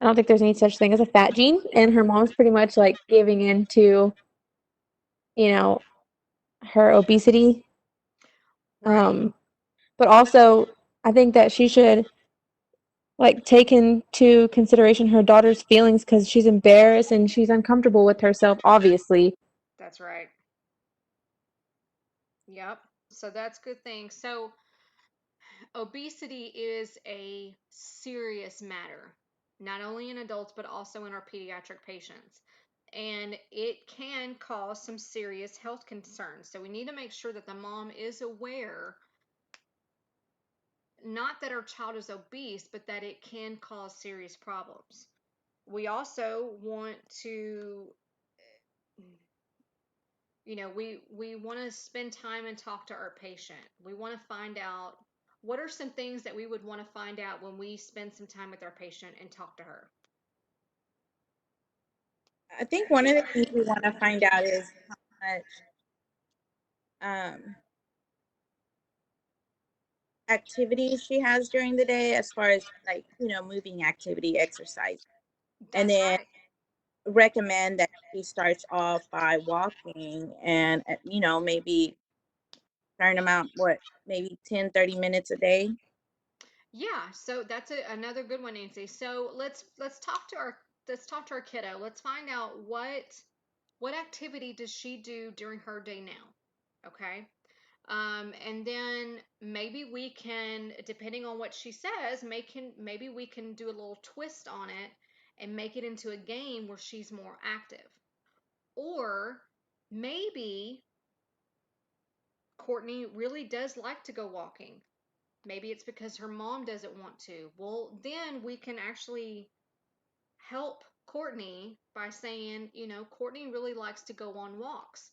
I don't think there's any such thing as a fat gene, and her mom's pretty much like giving into, her obesity. Right. But also I think that she should like take into consideration her daughter's feelings, because she's embarrassed and she's uncomfortable with herself, obviously. That's right. Yep. So that's a good thing. So obesity is a serious matter, not only in adults, but also in our pediatric patients. And it can cause some serious health concerns. So we need to make sure that the mom is aware, not that our child is obese, but that it can cause serious problems. We also want to, we want to spend time and talk to our patient. We want to find out what are some things that we would want to find out when we spend some time with our patient and talk to her. I think one of the things we want to find out is how much activities she has during the day, as far as like, moving activity, exercise. And That's then right. recommend that she starts off by walking and, maybe certain amount, maybe 10, 30 minutes a day. Yeah, so that's another good one, Nancy. So let's talk to our kiddo. Let's find out what activity does she do during her day now. Okay. And then maybe we can, depending on what she says, maybe we can do a little twist on it and make it into a game where she's more active. Or maybe Courtney really does like to go walking. Maybe it's because her mom doesn't want to. Well, then we can actually help Courtney by saying, Courtney really likes to go on walks,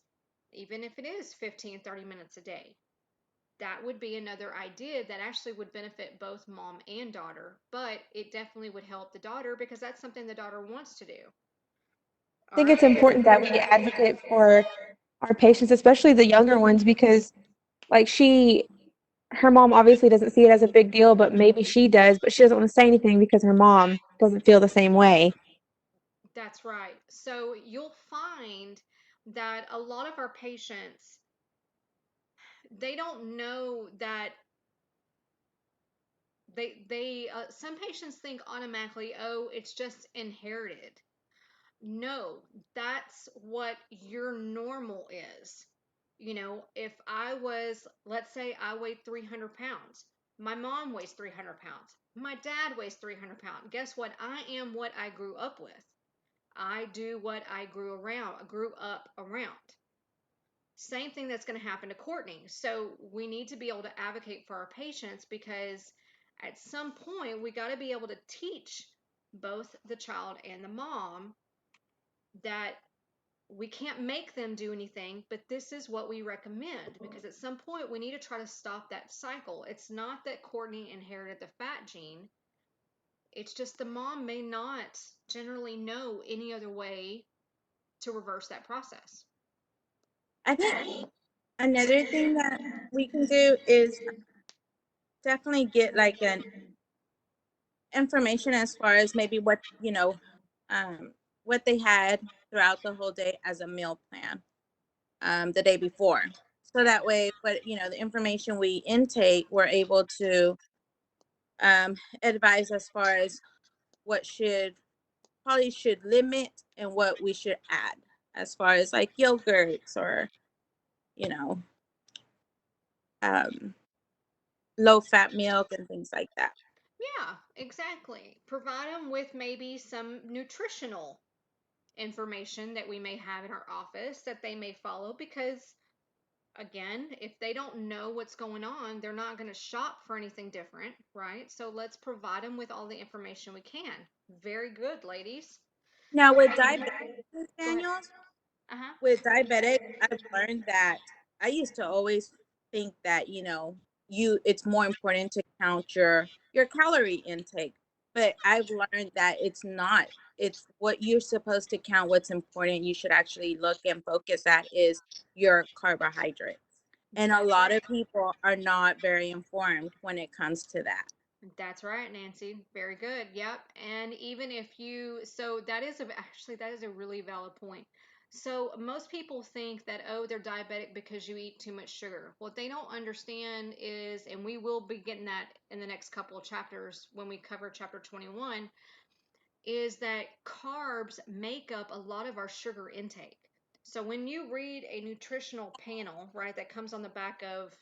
even if it is 15, 30 minutes a day. That would be another idea that actually would benefit both mom and daughter, but it definitely would help the daughter because that's something the daughter wants to do. I All think it's right. important that we advocate for our patients, especially the younger ones, because Like her mom obviously doesn't see it as a big deal, but maybe she does, but she doesn't want to say anything because her mom doesn't feel the same way. That's right. So you'll find that a lot of our patients, they don't know that some patients think automatically, oh, it's just inherited. No, that's what your normal is. If let's say I weighed 300 pounds, my mom weighs 300 pounds, my dad weighs 300 pounds. Guess what? I am what I grew up with. I do what I grew up around. Same thing that's going to happen to Courtney. So we need to be able to advocate for our patients, because at some point we got to be able to teach both the child and the mom that we can't make them do anything, but this is what we recommend, because at some point we need to try to stop that cycle. It's not that Courtney inherited the fat gene. It's just the mom may not generally know any other way to reverse that process. I think another thing that we can do is definitely get like an information as far as maybe what they had throughout the whole day as a meal plan the day before, so that way the information we intake, we're able to advise as far as what probably should limit and what we should add, as far as like yogurts or you know um, low fat milk and things like that. Yeah, exactly. Provide them with maybe some nutritional information that we may have in our office that they may follow, because again, if they don't know what's going on, they're not going to shop for anything different, right? So let's provide them with all the information we can. Very good, ladies. Now with Go diabetes, ahead. Daniel, Uh-huh. with diabetic, I've learned that I used to always think that it's more important to count your calorie intake, but I've learned that it's not. It's what you're supposed to count. What's important, you should actually look and focus at is your carbohydrates. And a That's lot right. of people are not very informed when it comes to that. That's right, Nancy. Very good. Yep. And even if that is a really valid point. So most people think that, oh, they're diabetic because you eat too much sugar. What they don't understand is, and we will be getting that in the next couple of chapters when we cover chapter 21, is that carbs make up a lot of our sugar intake. So when you read a nutritional panel, right, that comes on the back of,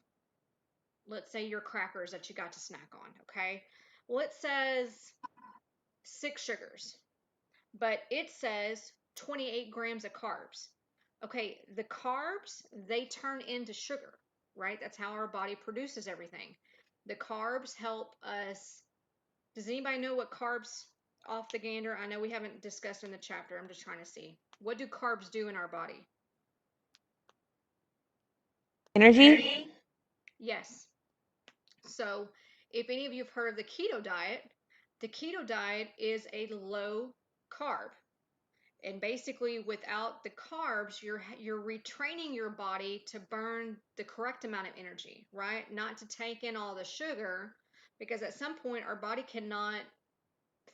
let's say, your crackers that you got to snack on, okay? Well, it says 6 sugars, but it says 28 grams of carbs. Okay, the carbs, they turn into sugar, right? That's how our body produces everything. The carbs help us. Does anybody know what carbs, off the gander? I know we haven't discussed in the chapter. I'm just trying to see. What do carbs do in our body? Energy? Yes. So, if any of you have heard of the keto diet is a low carb. And basically, without the carbs, you're retraining your body to burn the correct amount of energy, right? Not to take in all the sugar, because at some point our body cannot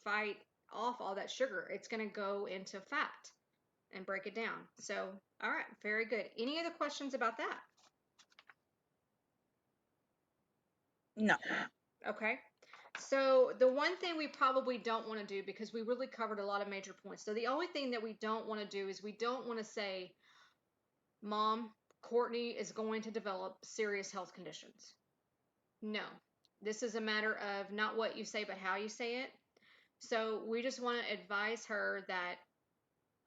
fight off all that sugar. It's going to go into fat and break it down. So, all right, very good. Any other questions about that? No. Okay. So the one thing we probably don't want to do, because we really covered a lot of major points. So the only thing that we don't want to do is we don't want to say, Mom, Courtney is going to develop serious health conditions. No. This is a matter of not what you say, but how you say it. So we just want to advise her that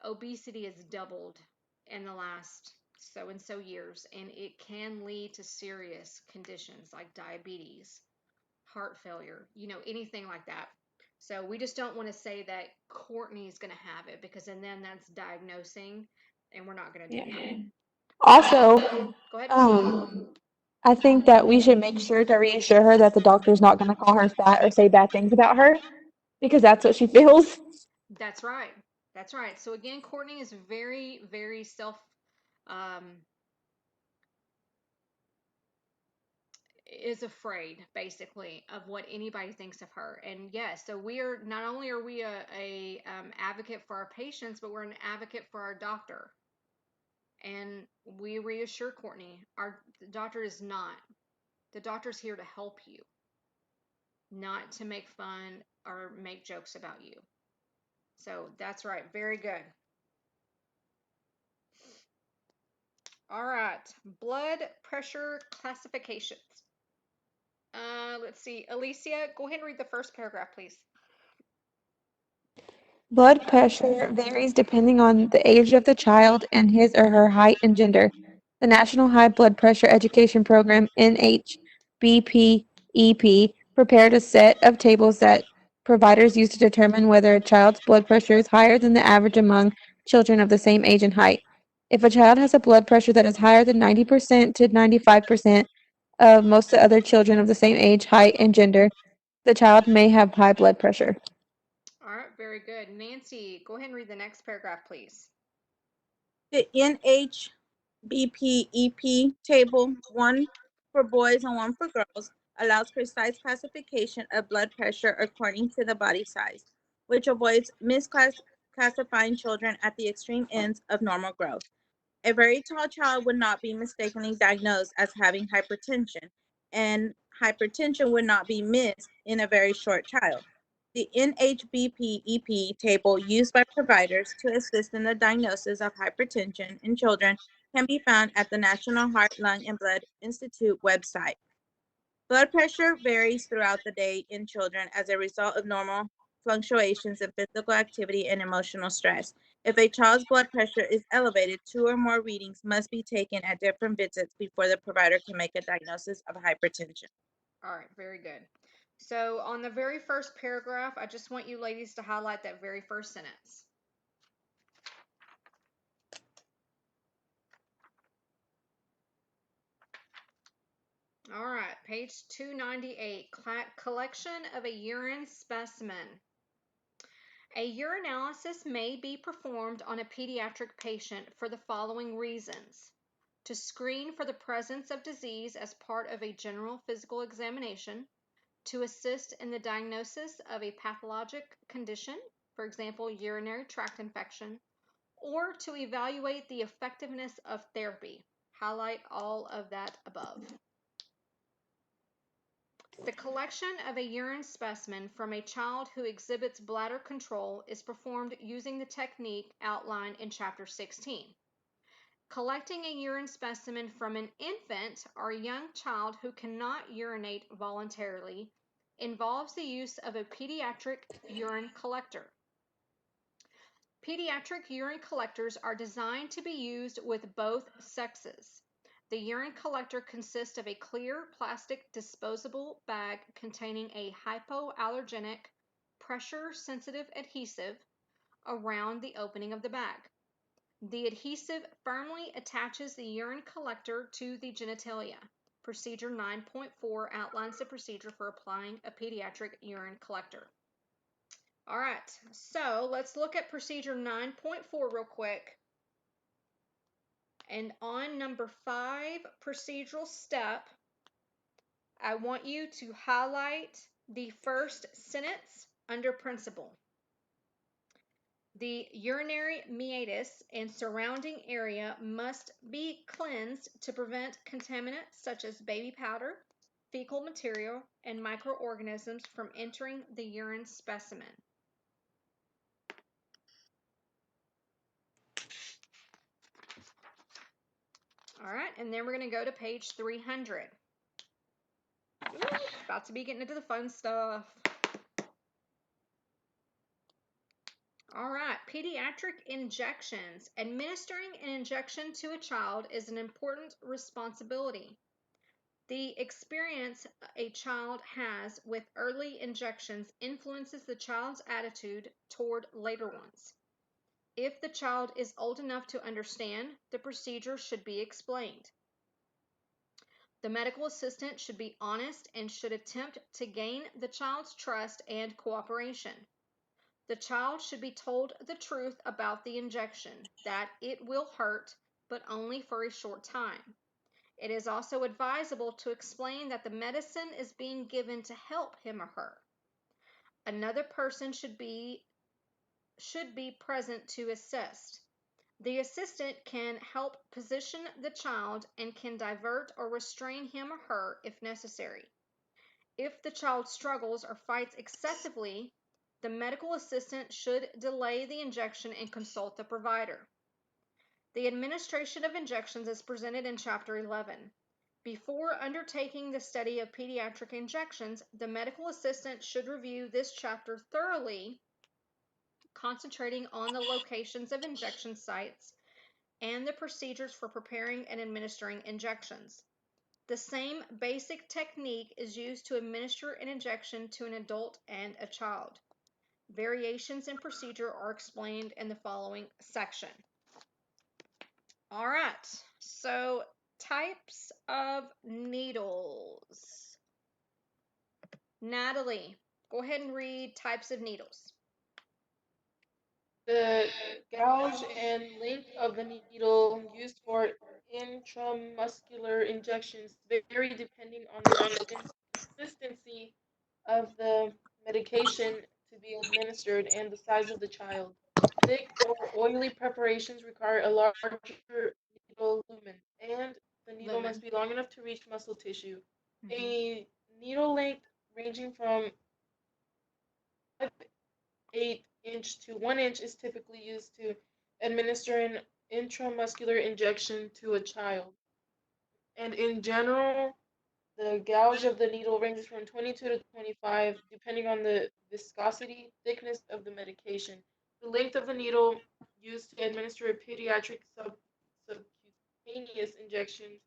obesity has doubled in the last so and so years, and it can lead to serious conditions like diabetes, heart failure, anything like that. So we just don't want to say that Courtney is going to have it, because and then that's diagnosing, and we're not going to do that. Also, Go ahead. I think that we should make sure to reassure her that the doctor's not going to call her fat or say bad things about her, because that's what she feels. That's right. That's right. So again, Courtney is very, very um, is afraid, basically, of what anybody thinks of her. And yes, so we are not only are we a advocate for our patients, but we're an advocate for our doctor. And we reassure Courtney, the doctor is not. The doctor's here to help you, not to make fun or make jokes about you. So that's right. Very good. All right. Blood pressure classifications. Let's see. Alicia, go ahead and read the first paragraph, please. Blood pressure varies depending on the age of the child and his or her height and gender. The National High Blood Pressure Education Program, NHBPEP, prepared a set of tables that providers use to determine whether a child's blood pressure is higher than the average among children of the same age and height. If a child has a blood pressure that is higher than 90% to 95% of most other children of the same age, height, and gender, the child may have high blood pressure. All right, very good. Nancy, go ahead and read the next paragraph, please. The NHBPEP table, one for boys and one for girls, allows precise classification of blood pressure according to the body size, which avoids misclassifying children at the extreme ends of normal growth. A very tall child would not be mistakenly diagnosed as having hypertension, and hypertension would not be missed in a very short child. The NHBPEP table used by providers to assist in the diagnosis of hypertension in children can be found at the National Heart, Lung, and Blood Institute website. Blood pressure varies throughout the day in children as a result of normal fluctuations in physical activity and emotional stress. If a child's blood pressure is elevated, 2 or more readings must be taken at different visits before the provider can make a diagnosis of hypertension. All right, very good. So on the very first paragraph, I just want you ladies to highlight that very first sentence. All right, page 298, collection of a urine specimen. A urinalysis may be performed on a pediatric patient for the following reasons: to screen for the presence of disease as part of a general physical examination, to assist in the diagnosis of a pathologic condition, for example, urinary tract infection, or to evaluate the effectiveness of therapy. Highlight all of that above. The collection of a urine specimen from a child who exhibits bladder control is performed using the technique outlined in Chapter 16. Collecting a urine specimen from an infant or young child who cannot urinate voluntarily involves the use of a pediatric urine collector. Pediatric urine collectors are designed to be used with both sexes. The urine collector consists of a clear plastic disposable bag containing a hypoallergenic, pressure-sensitive adhesive around the opening of the bag. The adhesive firmly attaches the urine collector to the genitalia. Procedure 9.4 outlines the procedure for applying a pediatric urine collector. All right, so let's look at procedure 9.4 real quick. And on number 5 procedural step, I want you to highlight the first sentence under principle. The urinary meatus and surrounding area must be cleansed to prevent contaminants such as baby powder, fecal material, and microorganisms from entering the urine specimen. All right, and then we're going to go to page 300. Ooh, about to be getting into the fun stuff. All right, pediatric injections. Administering an injection to a child is an important responsibility. The experience a child has with early injections influences the child's attitude toward later ones. If the child is old enough to understand, the procedure should be explained. The medical assistant should be honest and should attempt to gain the child's trust and cooperation. The child should be told the truth about the injection, that it will hurt, but only for a short time. It is also advisable to explain that the medicine is being given to help him or her. Another person should be present to assist. The assistant can help position the child and can divert or restrain him or her if necessary. If the child struggles or fights excessively, the medical assistant should delay the injection and consult the provider. The administration of injections is presented in Chapter 11. Before undertaking the study of pediatric injections, the medical assistant should review this chapter thoroughly, concentrating on the locations of injection sites and the procedures for preparing and administering injections. The same basic technique is used to administer an injection to an adult and a child. Variations in procedure are explained in the following section. All right, so types of needles. Natalie, go ahead and read types of needles. The gauge and length of the needle used for intramuscular injections vary depending on the consistency of the medication to be administered and the size of the child. Thick or oily preparations require a larger needle lumen, and the needle must be long enough to reach muscle tissue. A needle length ranging from 8" to 1" is typically used to administer an intramuscular injection to a child. And in general, the gauge of the needle ranges from 22 to 25, depending on the viscosity, thickness of the medication. The length of the needle used to administer a pediatric subcutaneous injection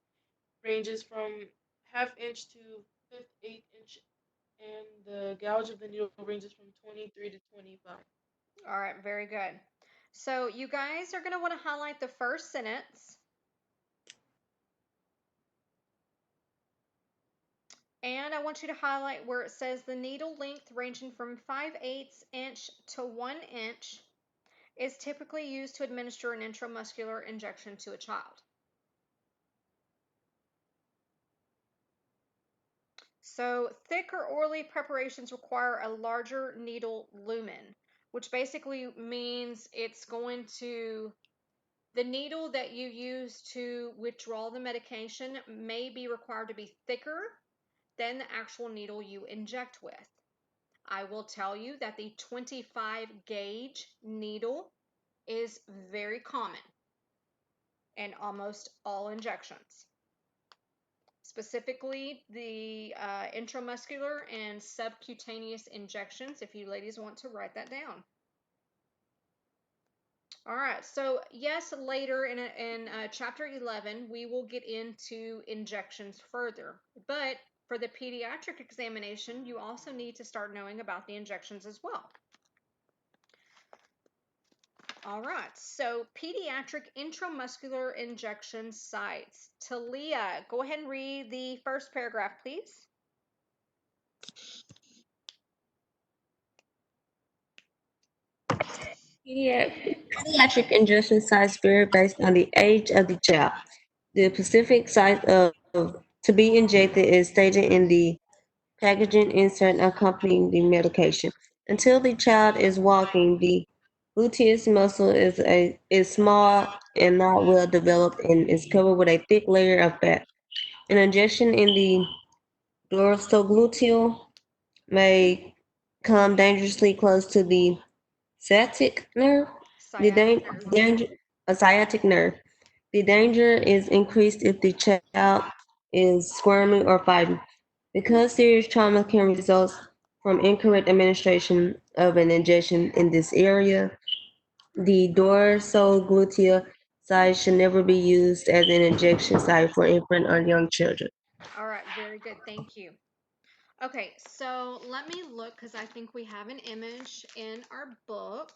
ranges from ½ inch to 1/8" and the gauge of the needle ranges from 23 to 25. All right, very good. So you guys are going to want to highlight the first sentence. And I want you to highlight where it says the needle length ranging from 5/8 inch to 1" is typically used to administer an intramuscular injection to a child. So thick or oily preparations require a larger needle lumen, which basically means it's going to, the needle that you use to withdraw the medication may be required to be thicker than the actual needle you inject with. I will tell you that the 25 gauge needle is very common in almost all injections. Specifically, the intramuscular and subcutaneous injections, if you ladies want to write that down. All right, so yes, later in chapter 11, we will get into injections further. But for the pediatric examination, you also need to start knowing about the injections as well. All right, so pediatric intramuscular injection sites. Talia, go ahead and read the first paragraph, please. Pediatric injection sites vary based on the age of the child. The specific site of to be injected is stated in the packaging insert accompanying the medication. Until the child is walking, the gluteus muscle is small and not well developed and is covered with a thick layer of fat. An injection in the dorsogluteal may come dangerously close to the sciatic nerve. The danger, a sciatic nerve. The danger is increased if the child is squirming or fighting. Because serious trauma can result from incorrect administration of an injection in this area, the dorsogluteal site should never be used as an injection site for infant or young children. All right, very good. Thank you. Okay, so let me look because I think we have an image in our book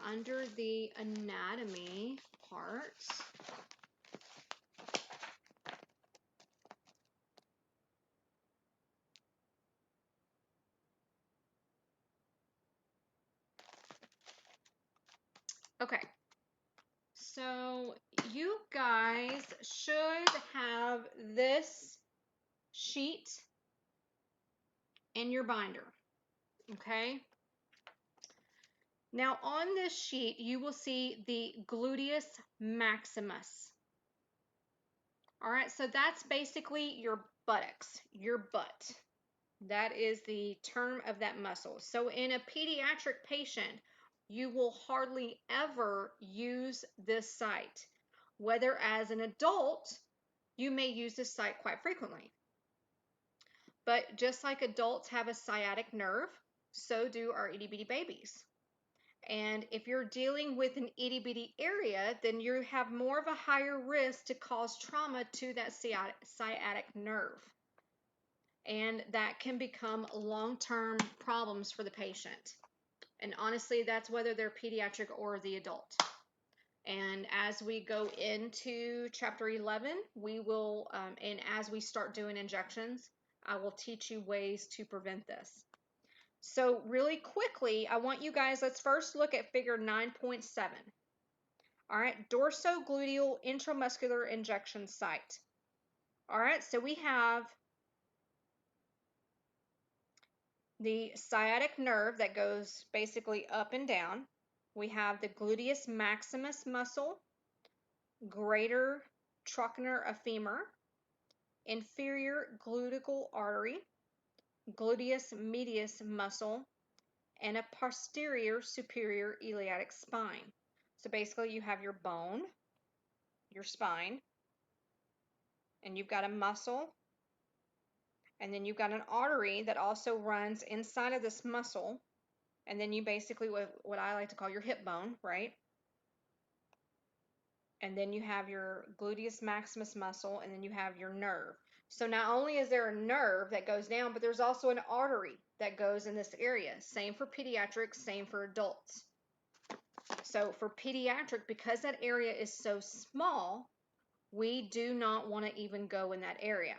under the anatomy part. Okay, so you guys should have this sheet in your binder, okay? Now on this sheet, you will see the gluteus maximus. All right, so that's basically your buttocks, your butt. That is the term of that muscle. So in a pediatric patient, you will hardly ever use this site. Whether as an adult, you may use this site quite frequently. But just like adults have a sciatic nerve, so do our itty bitty babies. And if you're dealing with an itty bitty area, then you have more of a higher risk to cause trauma to that sciatic nerve. And that can become long-term problems for the patient. And honestly, that's whether they're pediatric or the adult. And as we go into chapter 11, we will, and as we start doing injections, I will teach you ways to prevent this. So really quickly, I want you guys, let's first look at figure 9.7. All right, dorsogluteal intramuscular injection site. All right, so we have the sciatic nerve that goes basically up and down. We have the gluteus maximus muscle, greater trochlear femur, inferior gluteal artery, gluteus medius muscle, and a posterior superior iliac spine. So basically you have your bone, your spine, and you've got a muscle, and then you've got an artery that also runs inside of this muscle, and then you basically, what I like to call your hip bone, right? And then you have your gluteus maximus muscle, and then you have your nerve. So not only is there a nerve that goes down, but there's also an artery that goes in this area. Same for pediatrics, same for adults. So for pediatric, because that area is so small, we do not want to even go in that area.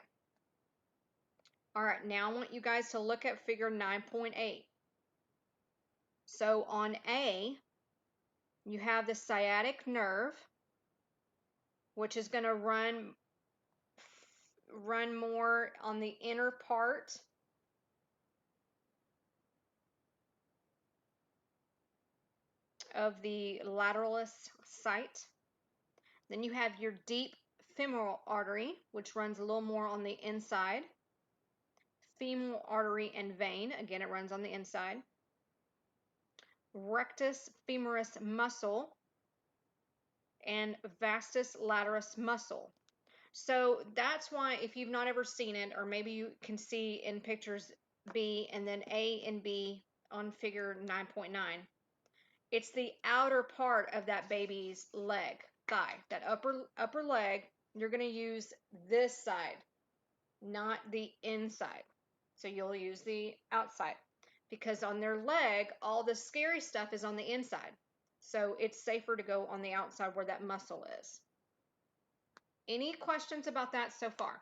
All right, now I want you guys to look at figure 9.8. So on A, you have the sciatic nerve, which is going to run more on the inner part of the lateralis site. Then you have your deep femoral artery, which runs a little more on the inside. Femoral artery and vein, again, it runs on the inside. Rectus femoris muscle and vastus lateralis muscle. So that's why if you've not ever seen it, or maybe you can see in pictures B and then A and B on figure 9.9, it's the outer part of that baby's leg, thigh, that upper leg. You're going to use this side, not the inside. So you'll use the outside, because on their leg, all the scary stuff is on the inside. So it's safer to go on the outside where that muscle is. Any questions about that so far?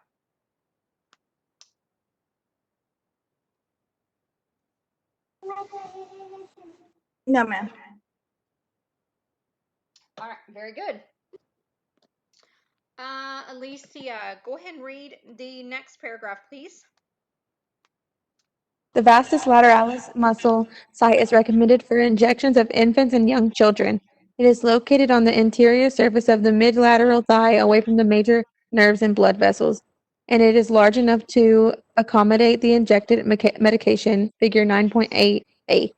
No, ma'am. All right, very good. Alicia, go ahead and read the next paragraph, please. The vastus lateralis muscle site is recommended for injections of infants and young children. It is located on the interior surface of the mid-lateral thigh away from the major nerves and blood vessels, and it is large enough to accommodate the injected medication, figure 9.8a.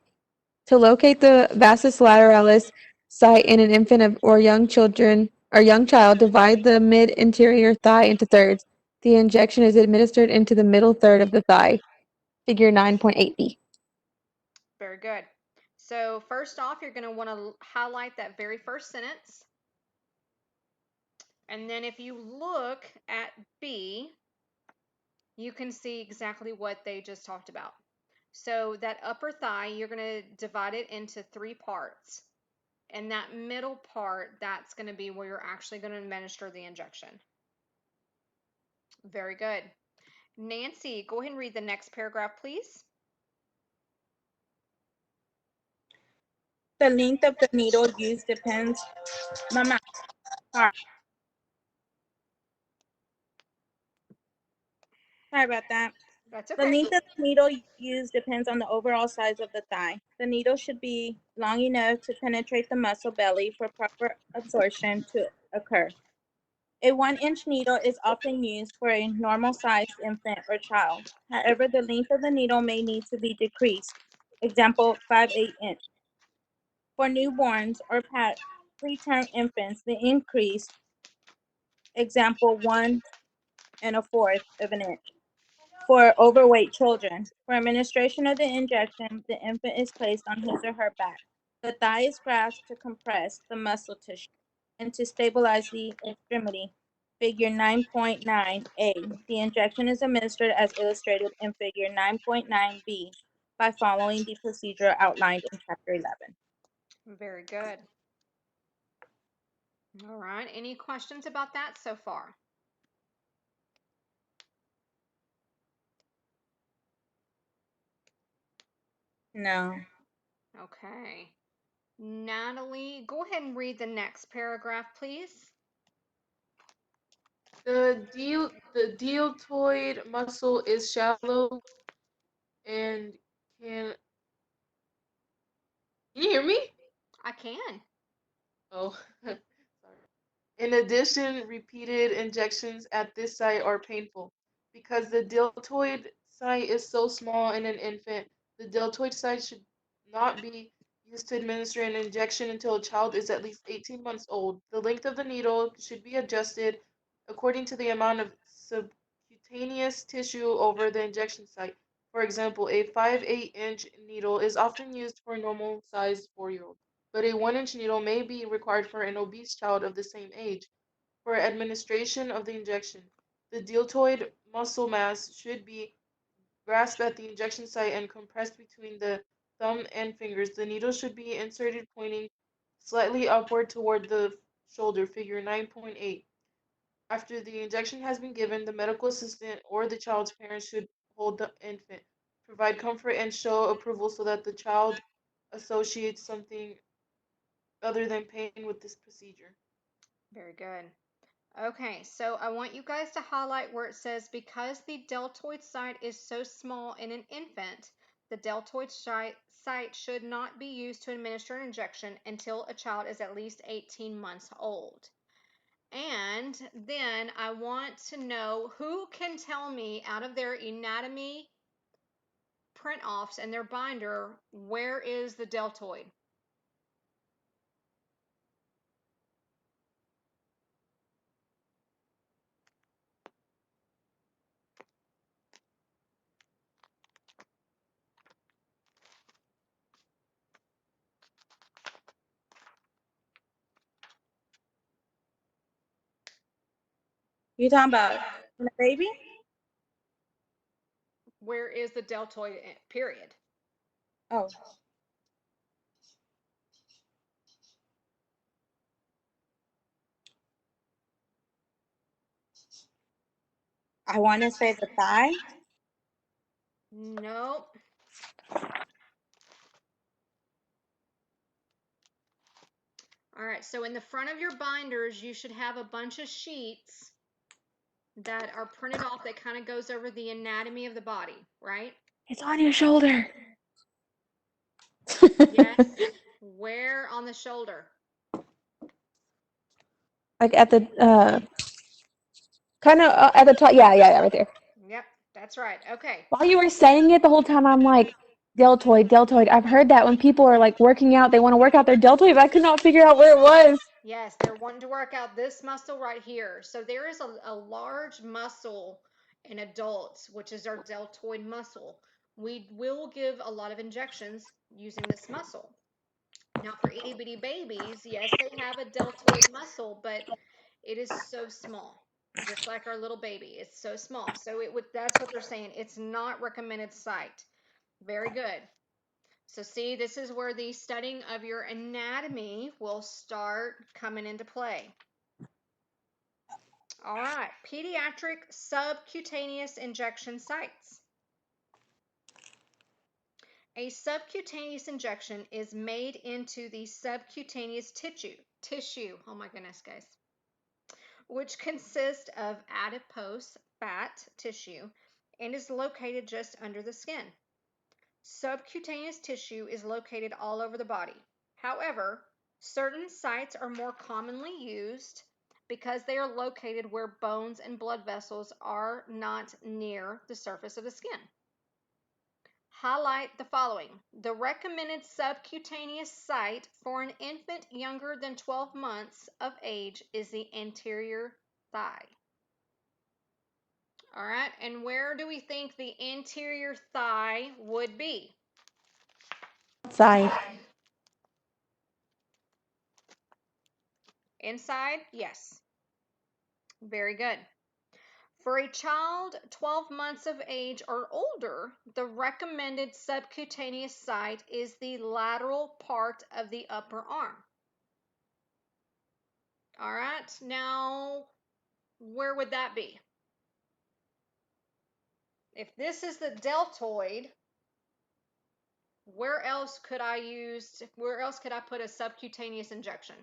To locate the vastus lateralis site in an infant or young child, divide the mid-interior thigh into thirds. The injection is administered into the middle third of the thigh, figure 9.8b. Very good. So first off, you're going to want to highlight that very first sentence. And then if you look at B, you can see exactly what they just talked about. So that upper thigh, you're going to divide it into 3 parts. And that middle part, that's going to be where you're actually going to administer the injection. Very good. Nancy, go ahead and read the next paragraph, please. The length of the needle used depends. Mama, sorry. Sorry about that. That's The okay. length of the needle used depends on the overall size of the thigh. The needle should be long enough to penetrate the muscle belly for proper absorption to occur. A 1-inch needle is often used for a normal-sized infant or child. However, the length of the needle may need to be decreased. Example, 5/8 inch. For newborns or preterm infants, the increase, example, 1 1/4 of an inch. For overweight children, for administration of the injection, the infant is placed on his or her back. The thigh is grasped to compress the muscle tissue and to stabilize the extremity. Figure 9.9a. The injection is administered as illustrated in figure 9.9b by following the procedure outlined in chapter 11. Very good. All right. Any questions about that so far? No. Okay. Natalie, go ahead and read the next paragraph, please. The deltoid muscle is shallow and can you hear me? I can. Oh, sorry. In addition, repeated injections at this site are painful. Because the deltoid site is so small in an infant, the deltoid site should not be used to administer an injection until a child is at least 18 months old. The length of the needle should be adjusted according to the amount of subcutaneous tissue over the injection site. For example, a 5/8-inch needle is often used for a normal-sized 4-year-old, but a 1-inch needle may be required for an obese child of the same age. For administration of the injection, the deltoid muscle mass should be grasped at the injection site and compressed between the thumb and fingers. The needle should be inserted pointing slightly upward toward the shoulder, figure 9.8. After the injection has been given, the medical assistant or the child's parents should hold the infant, provide comfort, and show approval so that the child associates something other than pain with this procedure. Very good. Okay, so I want you guys to highlight where it says because the deltoid site is so small in an infant, the deltoid site should not be used to administer an injection until a child is at least 18 months old. And then I want to know who can tell me out of their anatomy print offs and their binder, where is the deltoid? You talking about the baby? Where is the deltoid, period? Oh, I want to say the thigh. Nope. All right, so in the front of your binders, you should have a bunch of sheets that are printed off that kind of goes over the anatomy of the body, right? It's on your shoulder. Yes. Where on the shoulder? Like at the kind of at the top. Yeah, right there. Yep, that's right. Okay. While you were saying it the whole time, I'm like, deltoid, deltoid. I've heard that when people are like working out, they want to work out their deltoid, but I could not figure out where it was. Yes, they're wanting to work out this muscle right here. So there is a large muscle in adults, which is our deltoid muscle. We will give a lot of injections using this muscle. Now, for itty bitty babies, yes, they have a deltoid muscle, but it is so small, just like our little baby. It's so small. So it would, that's what they're saying. It's not recommended site. Very good. So see, this is where the studying of your anatomy will start coming into play. All right, pediatric subcutaneous injection sites. A subcutaneous injection is made into the subcutaneous tissue, oh my goodness, guys, which consists of adipose fat tissue and is located just under the skin. Subcutaneous tissue is located all over the body. However, certain sites are more commonly used because they are located where bones and blood vessels are not near the surface of the skin. Highlight the following. The recommended subcutaneous site for an infant younger than 12 months of age is the anterior thigh. All right, and where do we think the anterior thigh would be? Outside. Inside? Yes. Very good. For a child 12 months of age or older, the recommended subcutaneous site is the lateral part of the upper arm. All right, now where would that be? If this is the deltoid, where else could I put a subcutaneous injection?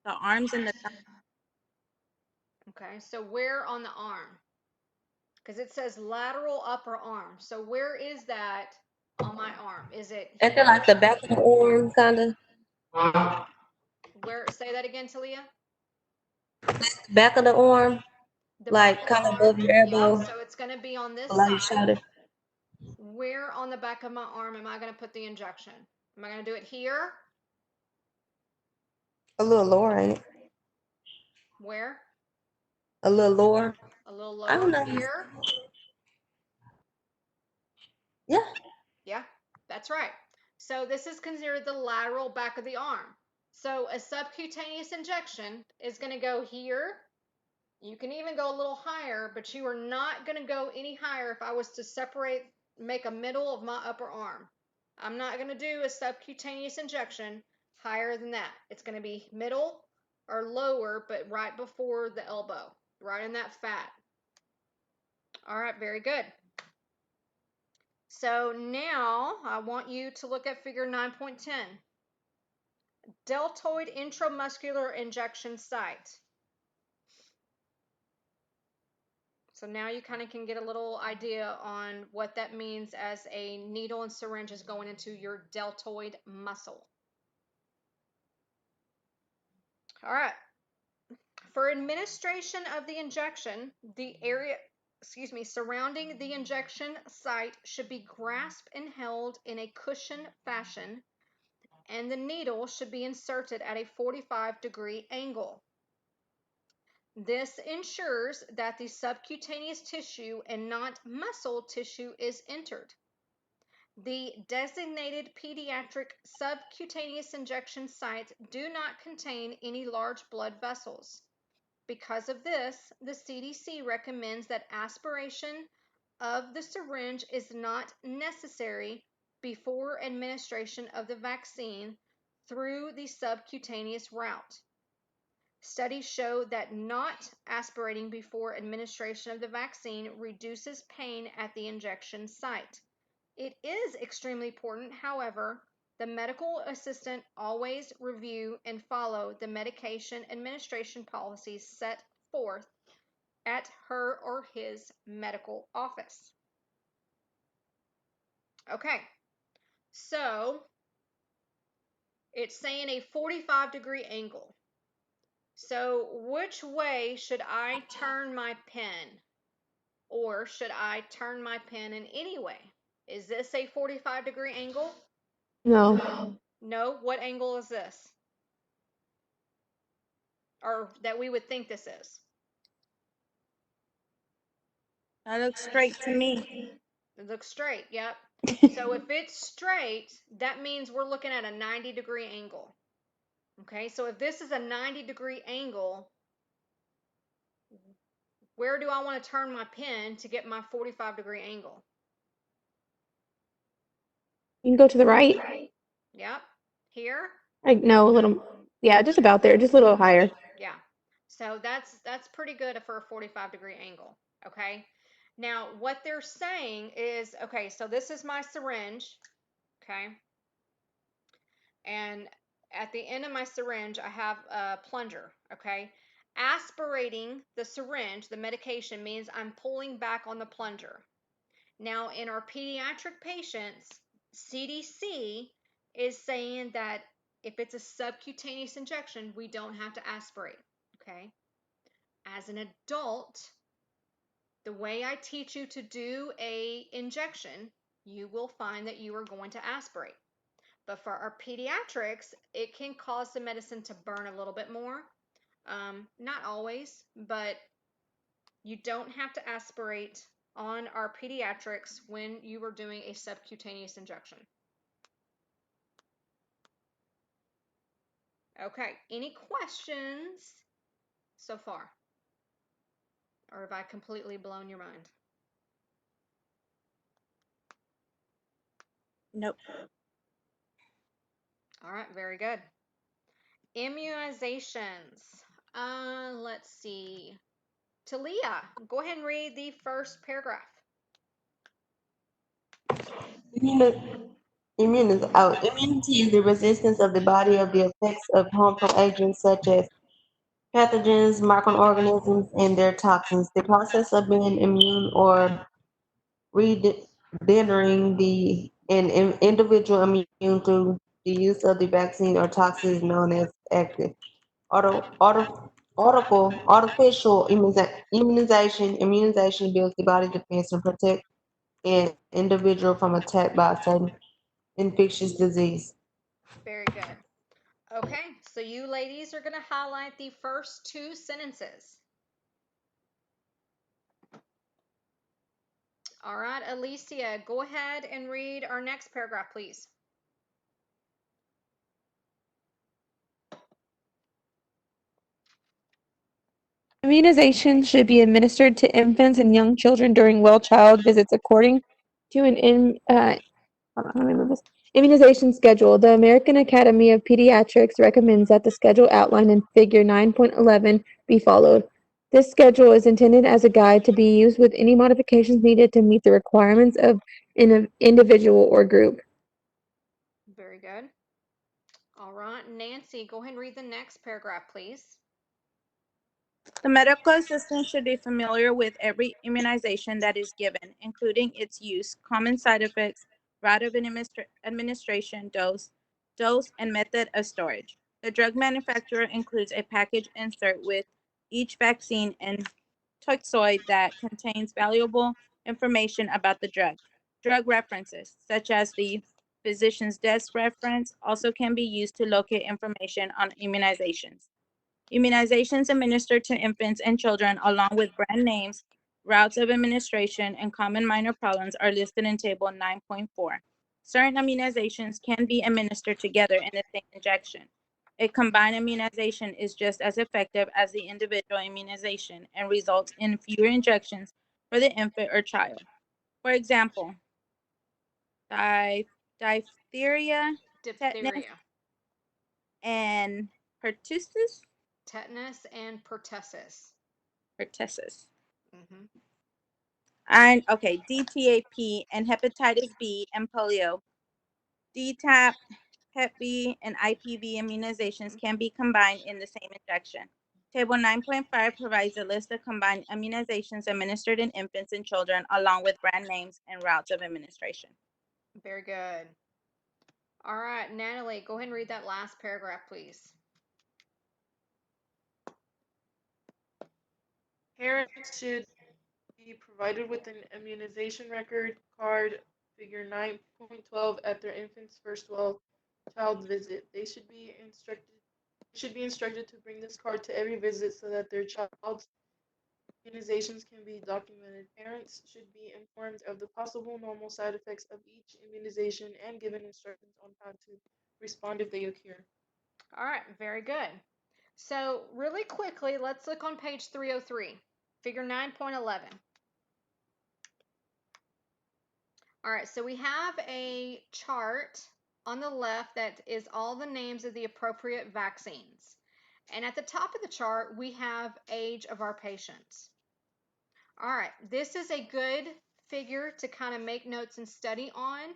The arms and the thigh. Okay, so where on the arm? Because it says lateral upper arm. So where is that on my arm? Is it I feel like the back of the arm, kind of. where? Say that again, Talia. Back of the arm, The like back of the kind of arm. above your Yeah, elbow, so it's going to be on this below your side. shoulder. Where on the back of my arm am I going to put the injection? Am I going to do it here? A little lower, ain't it? Where? A little lower. A little I don't lower know. here? Yeah. Yeah, that's right. So this is considered the lateral back of the arm. So a subcutaneous injection is going to go here. You can even go a little higher, but you are not going to go any higher if I was to make a middle of my upper arm. I'm not going to do a subcutaneous injection higher than that. It's going to be middle or lower, but right before the elbow, right in that fat. All right, very good. So now I want you to look at figure 9.10. Deltoid intramuscular injection site. So now you kind of can get a little idea on what that means as a needle and syringe is going into your deltoid muscle. All right. For administration of the injection, the area, surrounding the injection site should be grasped and held in a cushion fashion, and the needle should be inserted at a 45-degree angle. This ensures that the subcutaneous tissue and not muscle tissue is entered. The designated pediatric subcutaneous injection sites do not contain any large blood vessels. Because of this, the CDC recommends that aspiration of the syringe is not necessary before administration of the vaccine through the subcutaneous route. Studies show that not aspirating before administration of the vaccine reduces pain at the injection site. It is extremely important, however, the medical assistant always review and follow the medication administration policies set forth at her or his medical office. Okay, so it's saying a 45-degree angle. So which way should I turn my pen? Or should I turn my pen in any way? Is this a 45-degree angle? No. No, what angle is this? Or that we would think this is? That looks straight to me. It looks straight, yep. So if it's straight, that means we're looking at a 90-degree angle. Okay, so if this is a 90-degree angle, where do I want to turn my pen to get my 45-degree angle? You can go to the right. Yep, here? Like no, a little. Yeah, just about there, just a little higher. Yeah. So that's pretty good for a 45-degree angle, okay? Now, what they're saying is, okay, so this is my syringe, okay? And at the end of my syringe, I have a plunger, okay? Aspirating the syringe, the medication, means I'm pulling back on the plunger. Now, in our pediatric patients, CDC is saying that if it's a subcutaneous injection, we don't have to aspirate, okay? As an adult, the way I teach you to do a injection, you will find that you are going to aspirate. But for our pediatrics, it can cause the medicine to burn a little bit more. Not always, but you don't have to aspirate on our pediatrics when you are doing a subcutaneous injection. Okay, any questions so far? Or have I completely blown your mind? Nope. All right, very good. Immunizations. Let's see. Talia, go ahead and read the first paragraph. Immunity is the resistance of the body of the effects of harmful agents such as pathogens, microorganisms, and their toxins. The process of being immune or rendering an individual immune through the use of the vaccine or toxin is known as active. Artificial immunization builds the body defense and protects an individual from attack by a certain infectious disease. Very good. Okay, so you ladies are going to highlight the first two sentences. All right, Alicia, go ahead and read our next paragraph, please. Immunization should be administered to infants and young children during well-child visits according to an immunization schedule. The American Academy of Pediatrics recommends that the schedule outlined in Figure 9.11 be followed. This schedule is intended as a guide to be used with any modifications needed to meet the requirements of an individual or group. Very good. All right, Nancy, go ahead and read the next paragraph, please. The medical assistant should be familiar with every immunization that is given, including its use, common side effects, route of administration, dose, and method of storage. The drug manufacturer includes a package insert with each vaccine and toxoid that contains valuable information about the drug. Drug references, such as the physician's desk reference, also can be used to locate information on immunizations. Immunizations administered to infants and children, along with brand names, routes of administration, and common minor problems, are listed in Table 9.4. Certain immunizations can be administered together in the same injection. A combined immunization is just as effective as the individual immunization and results in fewer injections for the infant or child. For example, diphtheria, tetanus, Diphtheria, and pertussis. tetanus, and pertussis. Pertussis. Mm-hmm. And okay, DTaP and hepatitis B and polio. DTaP, Hep B, and IPV immunizations can be combined in the same injection. Table 9.5 provides a list of combined immunizations administered in infants and children, along with brand names and routes of administration. Very good. All right, Natalie, go ahead and read that last paragraph, please. Parents should be provided with an immunization record card, Figure 9.12, at their infant's first well-child visit. They should be instructed to bring this card to every visit so that their child's immunizations can be documented. Parents should be informed of the possible normal side effects of each immunization and given instructions on how to respond if they occur. All right, very good. So, really quickly, let's look on page 303, figure 9.11. All right, so we have a chart on the left that is all the names of the appropriate vaccines. And at the top of the chart, we have age of our patients. All right, this is a good figure to kind of make notes and study on,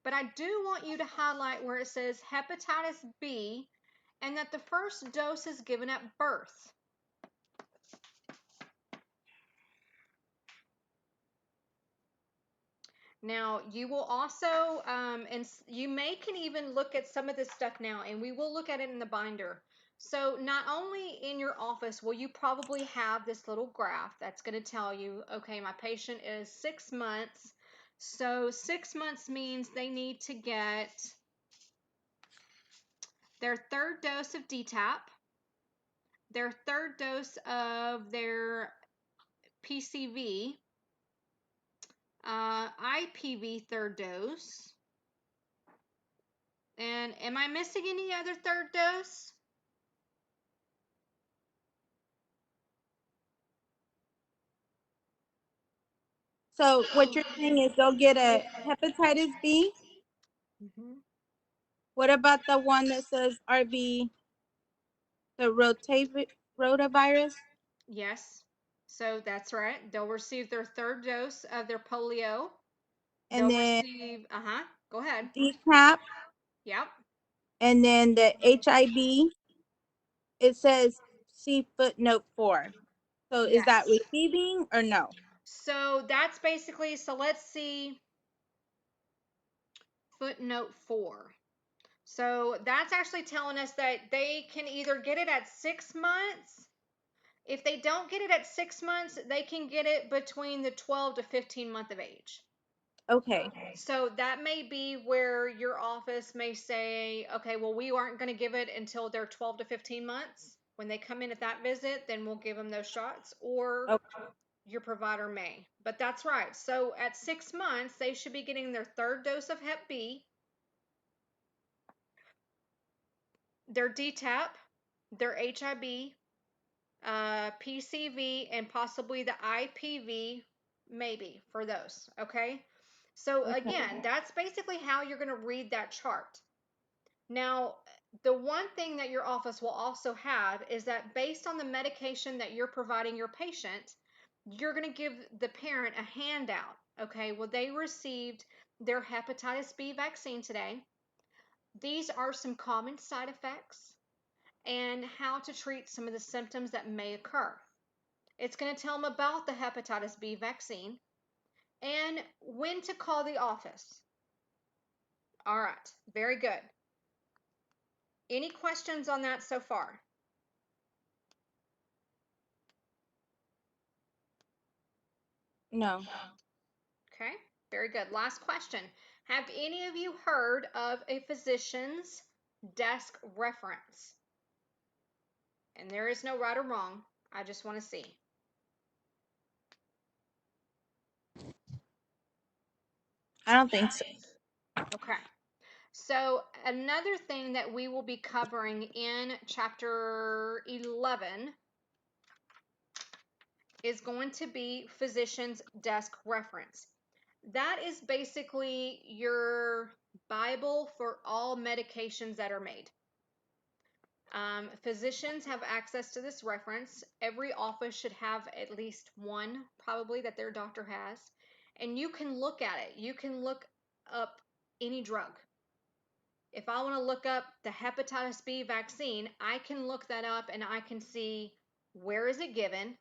but I do want you to highlight where it says hepatitis B and that the first dose is given at birth. Now, you will also, and you can even look at some of this stuff now, and we will look at it in the binder. So not only in your office will you probably have this little graph that's going to tell you, okay, my patient is 6 months. So 6 months means they need to get their third dose of DTaP, their third dose of their PCV, IPV third dose. And am I missing any other third dose? So what you're saying is they'll get a hepatitis B. Mm-hmm. What about the one that says RV, the rotavirus? Yes. So that's right. They'll receive their third dose of their polio. And They'll then receive, go ahead. DCAP, Yep. and then the HIB, it says see footnote 4. So is that Yes. receiving or no? So that's basically, so let's see footnote 4. So that's actually telling us that they can either get it at 6 months. If they don't get it at 6 months, they can get it between the 12 to 15 month of age. Okay. So that may be where your office may say, okay, well, we aren't going to give it until they're 12 to 15 months. When they come in at that visit, then we'll give them those shots, or Okay. your provider may. But that's right. So at 6 months, they should be getting their third dose of Hep B, their DTaP, their HIB, PCV, and possibly the IPV, maybe for those. Okay. So Okay. again, that's basically how you're going to read that chart. Now, the one thing that your office will also have is that based on the medication that you're providing your patient, you're going to give the parent a handout. Okay, well, they received their hepatitis B vaccine today. These are some common side effects and how to treat some of the symptoms that may occur. It's going to tell them about the hepatitis B vaccine and when to call the office. All right, very good. Any questions on that so far? No. Okay, very good. Last question. Have any of you heard of a physician's desk reference? And there is no right or wrong. I just want to see. I don't think so. Okay. So another thing that we will be covering in chapter 11 is going to be physician's desk reference. That is basically your Bible for all medications that are made. Physicians have access to this reference. Every office should have at least one, probably, that their doctor has. And you can look at it. You can look up any drug. If I want to look up the hepatitis B vaccine, I can look that up and I can see where is it given,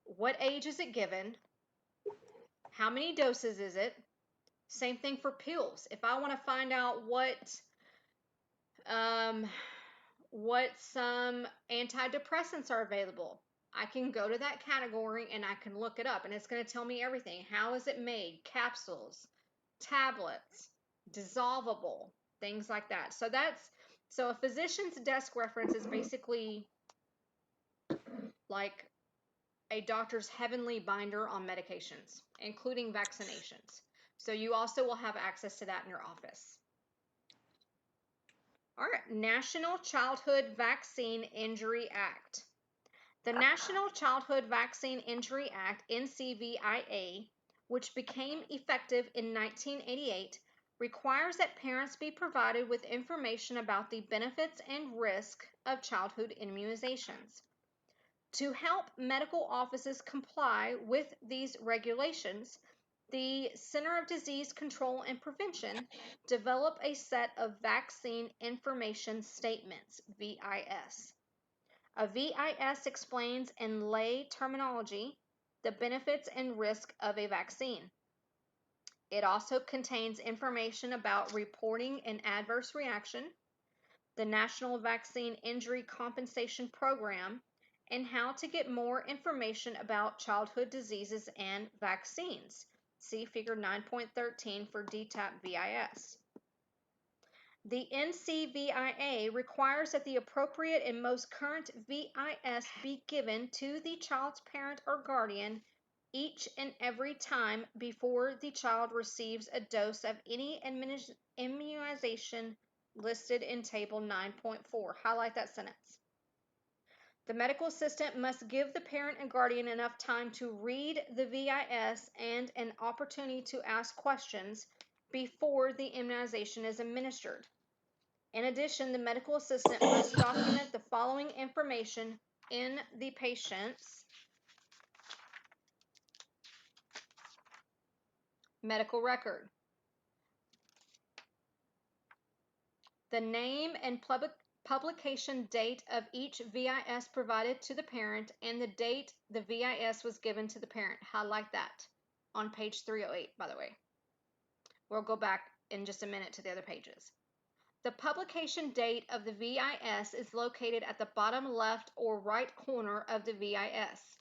what age is it given, how many doses is it. Same thing for pills. If I want to find out what some antidepressants are available, I can go to that category and I can look it up, and it's going to tell me everything. How is it made? Capsules, tablets, dissolvable, things like that. So a physician's desk reference is basically like a doctor's heavenly binder on medications, including vaccinations. So you also will have access to that in your office. All right, National Childhood Vaccine Injury Act. The National Childhood Vaccine Injury Act, NCVIA, which became effective in 1988, requires that parents be provided with information about the benefits and risk of childhood immunizations. To help medical offices comply with these regulations, the Center of Disease Control and Prevention developed a set of vaccine information statements, VIS. A VIS explains in lay terminology the benefits and risk of a vaccine. It also contains information about reporting an adverse reaction, the National Vaccine Injury Compensation Program, and how to get more information about childhood diseases and vaccines. See Figure 9.13 for DTaP VIS. The NCVIA requires that the appropriate and most current VIS be given to the child's parent or guardian each and every time before the child receives a dose of any immunization listed in Table 9.4. Highlight that sentence. The medical assistant must give the parent and guardian enough time to read the VIS and an opportunity to ask questions before the immunization is administered. In addition, the medical assistant must document the following information in the patient's medical record: the name and publication date of each VIS provided to the parent, and the date the VIS was given to the parent. Highlight that on page 308, by the way. We'll go back in just a minute to the other pages. The publication date of the VIS is located at the bottom left or right corner of the VIS.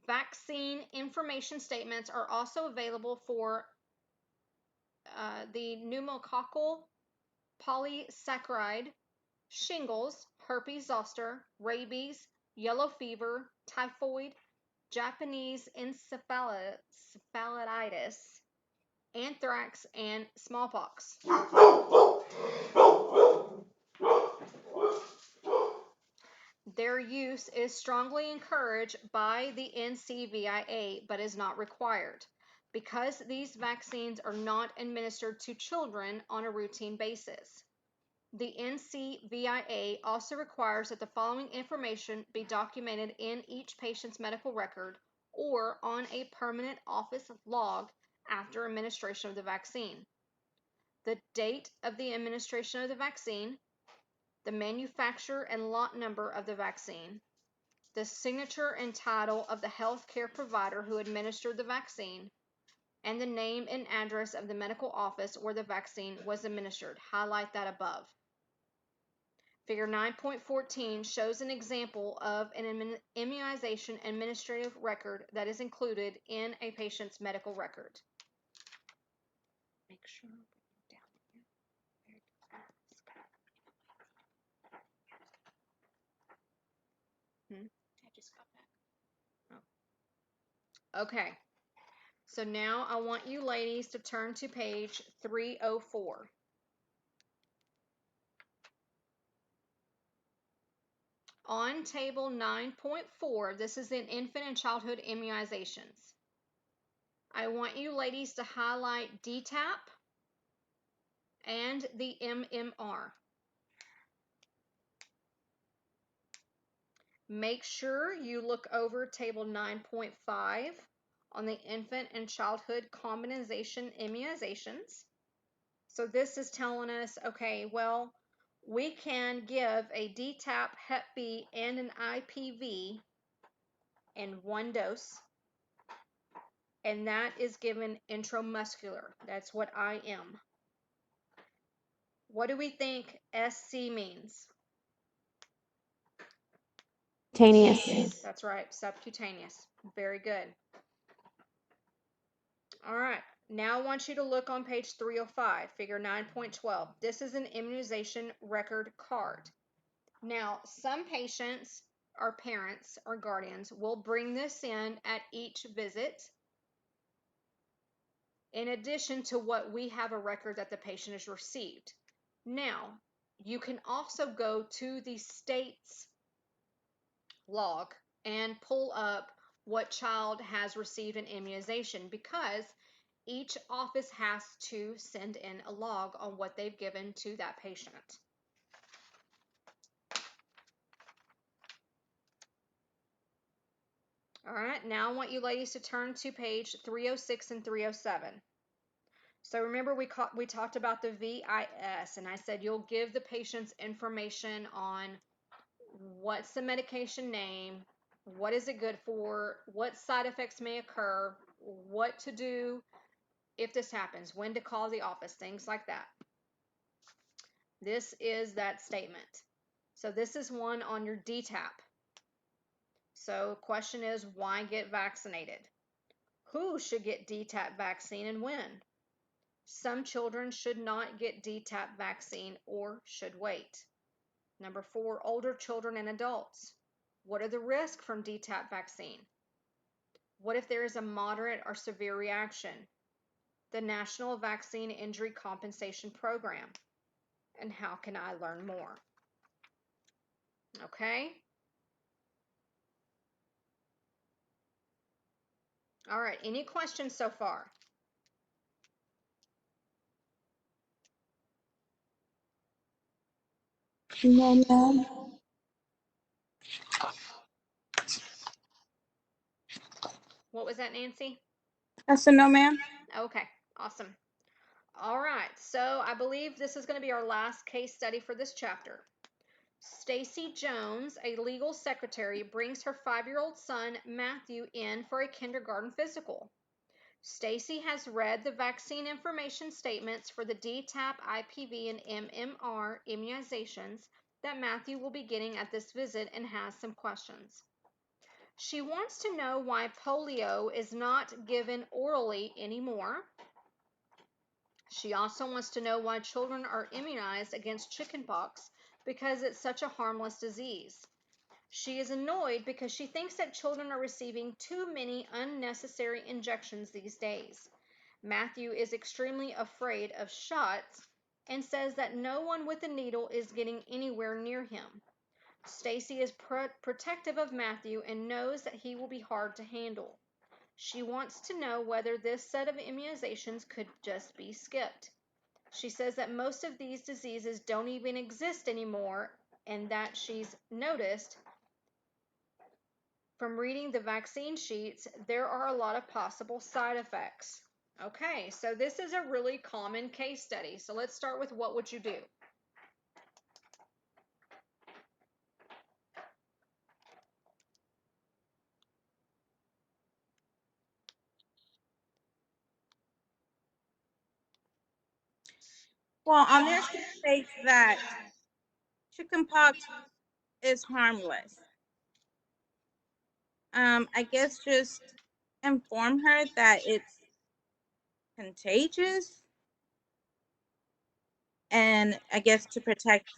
Vaccine information statements are also available for the pneumococcal polysaccharide, shingles, herpes zoster, rabies, yellow fever, typhoid, Japanese encephalitis, anthrax, and smallpox. Their use is strongly encouraged by the NCVIA, but is not required, because these vaccines are not administered to children on a routine basis. The NCVIA also requires that the following information be documented in each patient's medical record or on a permanent office log after administration of the vaccine: the date of the administration of the vaccine, the manufacturer and lot number of the vaccine, the signature and title of the healthcare provider who administered the vaccine, and the name and address of the medical office where the vaccine was administered. Highlight that above. Figure 9.14 shows an example of an immunization administrative record that is included in a patient's medical record. Make sure down here. Very I just got back. Oh. Okay. So now I want you ladies to turn to page 304. On table 9.4, this is in infant and childhood immunizations. I want you ladies to highlight DTaP and the MMR. Make sure you look over table 9.5 on the infant and childhood combination immunizations. So this is telling us, okay, well, we can give a DTaP, Hep B, and an IPV in one dose, and that is given intramuscular. That's what IM. What do we think SC means? Subcutaneous. That's right, subcutaneous. Very good. All right, now I want you to look on page 305, figure 9.12. This is an immunization record card. Now, some patients or parents or guardians will bring this in at each visit, in addition to what we have a record that the patient has received. Now, you can also go to the state's log and pull up what child has received an immunization, because each office has to send in a log on what they've given to that patient. All right, now I want you ladies to turn to page 306 and 307. So remember we talked about the VIS, and I said you'll give the patients information on what's the medication name, what is it good for, what side effects may occur, what to do if this happens, when to call the office, things like that. This is that statement. So this is one on your DTaP. So question is, why get vaccinated? Who should get DTaP vaccine and when? Some children should not get DTaP vaccine or should wait. Number 4, older children and adults. What are the risks from DTaP vaccine? What if there is a moderate or severe reaction? The National Vaccine Injury Compensation Program. And how can I learn more? Okay. All right. Any questions so far? No, ma'am. What was that, Nancy? I said no, ma'am. Okay. Awesome. All right. So I believe this is going to be our last case study for this chapter. Stacy Jones, a legal secretary, brings her 5-year-old son Matthew in for a kindergarten physical. Stacy has read the vaccine information statements for the DTaP, IPV, and MMR immunizations that Matthew will be getting at this visit and has some questions. She wants to know why polio is not given orally anymore. She also wants to know why children are immunized against chickenpox because it's such a harmless disease. She is annoyed because she thinks that children are receiving too many unnecessary injections these days. Matthew is extremely afraid of shots and says that no one with a needle is getting anywhere near him. Stacy is protective of Matthew and knows that he will be hard to handle. She wants to know whether this set of immunizations could just be skipped. She says that most of these diseases don't even exist anymore, and that she's noticed from reading the vaccine sheets, there are a lot of possible side effects. Okay, so this is a really common case study. So let's start with what would you do? Well, on there she states that chickenpox is harmless. I guess just inform her that it's contagious, and I guess to protect,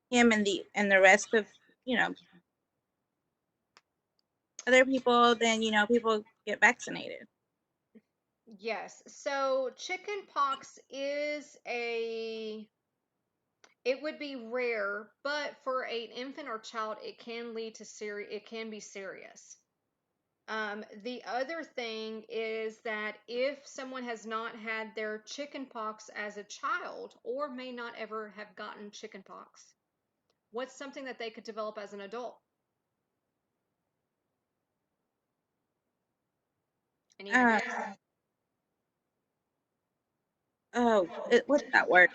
him and the rest of, other people, then people get vaccinated. Yes, so chickenpox is it would be rare, but for an infant or child, it can lead to it can be serious. The other thing is that if someone has not had their chickenpox as a child or may not ever have gotten chickenpox, what's something that they could develop as an adult? Any Uh, ideas? what's that word?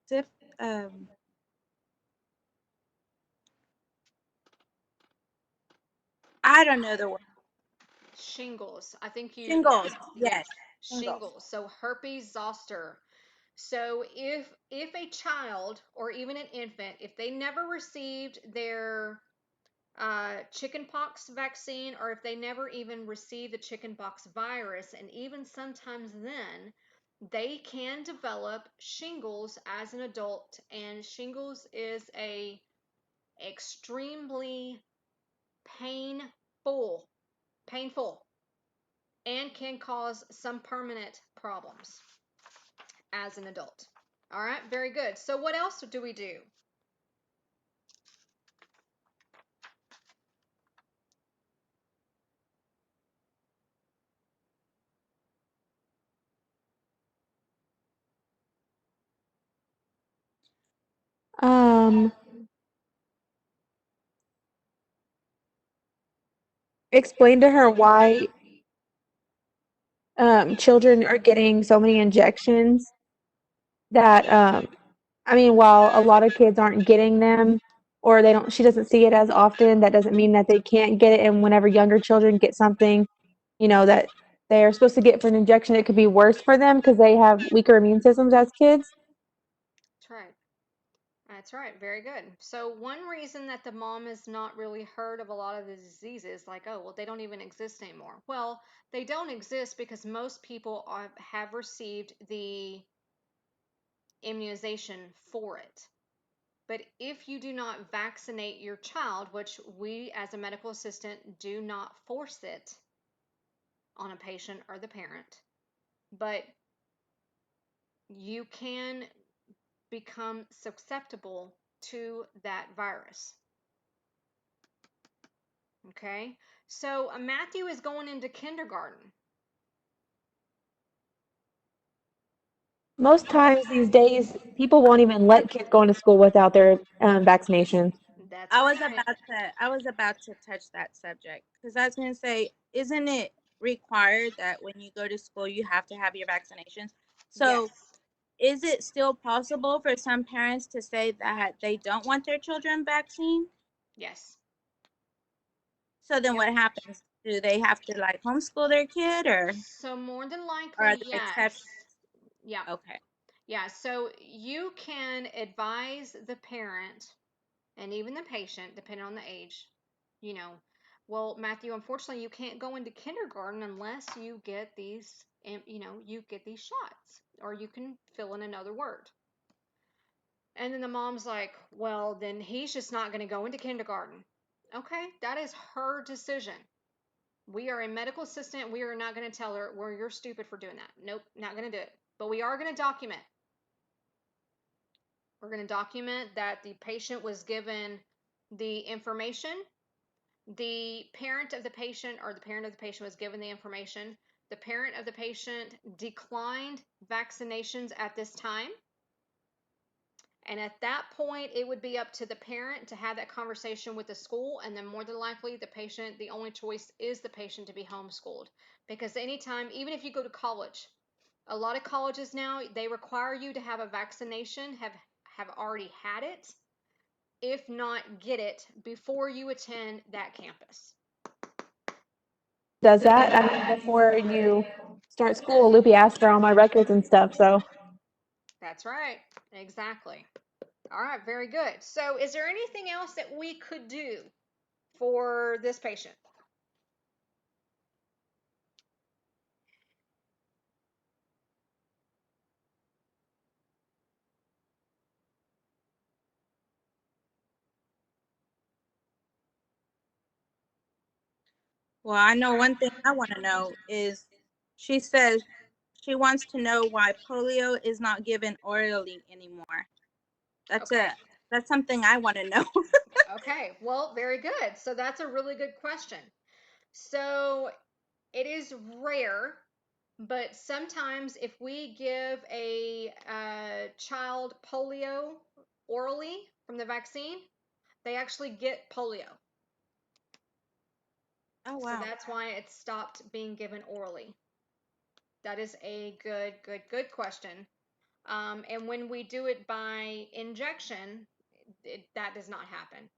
Sif, I don't know the word. Shingles. I think Shingles. yes, Yes, shingles. shingles. So herpes zoster. So if a child or even an infant, if they never received their chickenpox vaccine, or if they never even received the chickenpox virus, and even sometimes then, they can develop shingles as an adult. And shingles is a extremely painful, painful, and can cause some permanent problems as an adult. All right, very good. So what else do we do? Um, explain to her why children are getting so many injections that I mean, while a lot of kids aren't getting them or she doesn't see it as often, that doesn't mean that they can't get it. And whenever younger children get something, that they are supposed to get for an injection, it could be worse for them because they have weaker immune systems as kids. That's right. That's right. Very good. So one reason that the mom has not really heard of a lot of the diseases, like, oh, well, they don't even exist anymore. Well, they don't exist because most people have received the immunization for it. But if you do not vaccinate your child, which we as a medical assistant do not force it on a patient or the parent, but you can become susceptible to that virus. Okay, so Matthew is going into kindergarten. Most times these days, people won't even let kids go into school without their vaccinations. That's I was right. about to touch that subject because I was going to say, isn't it required that when you go to school you have to have your vaccinations? So, Yes. is it still possible for some parents to say that they don't want their children vaccinated? Yes. So then Yep. what happens? Do they have to like homeschool their kid or So more than are likely, there yes. exceptions? Yeah. Okay. Yeah. So you can advise the parent and even the patient, depending on the age, you know, well, Matthew, unfortunately, you can't go into kindergarten unless you get these, you get these shots, or you can fill in another word. And then the mom's like, well, then he's just not going to go into kindergarten. Okay, that is her decision. We are a medical assistant. We are not going to tell her, well, you're stupid for doing that. Nope, not going to do it. But we are going to document. We're going to document that the patient was given the information. The parent of the patient or the parent of the patient was given the information. The parent of the patient declined vaccinations at this time. And at that point, it would be up to the parent to have that conversation with the school. And then more than likely, the only choice is the patient to be homeschooled. Because anytime, even if you go to college, a lot of colleges now, they require you to have a vaccination, have already had it, if not get it, before you attend that campus. Does that? I mean, before you start school, Loopy asked for all my records and stuff, so. That's right. Exactly. All right, very good. So is there anything else that we could do for this patient? Well, I know one thing I want to know is she says she wants to know why polio is not given orally anymore. Okay. That's something I want to know. Okay, well, very good. So that's a really good question. So it is rare, but sometimes if we give a child polio orally from the vaccine, they actually get polio. Oh So wow. that's why it stopped being given orally. That is a good question. And when we do it by injection, that does not happen.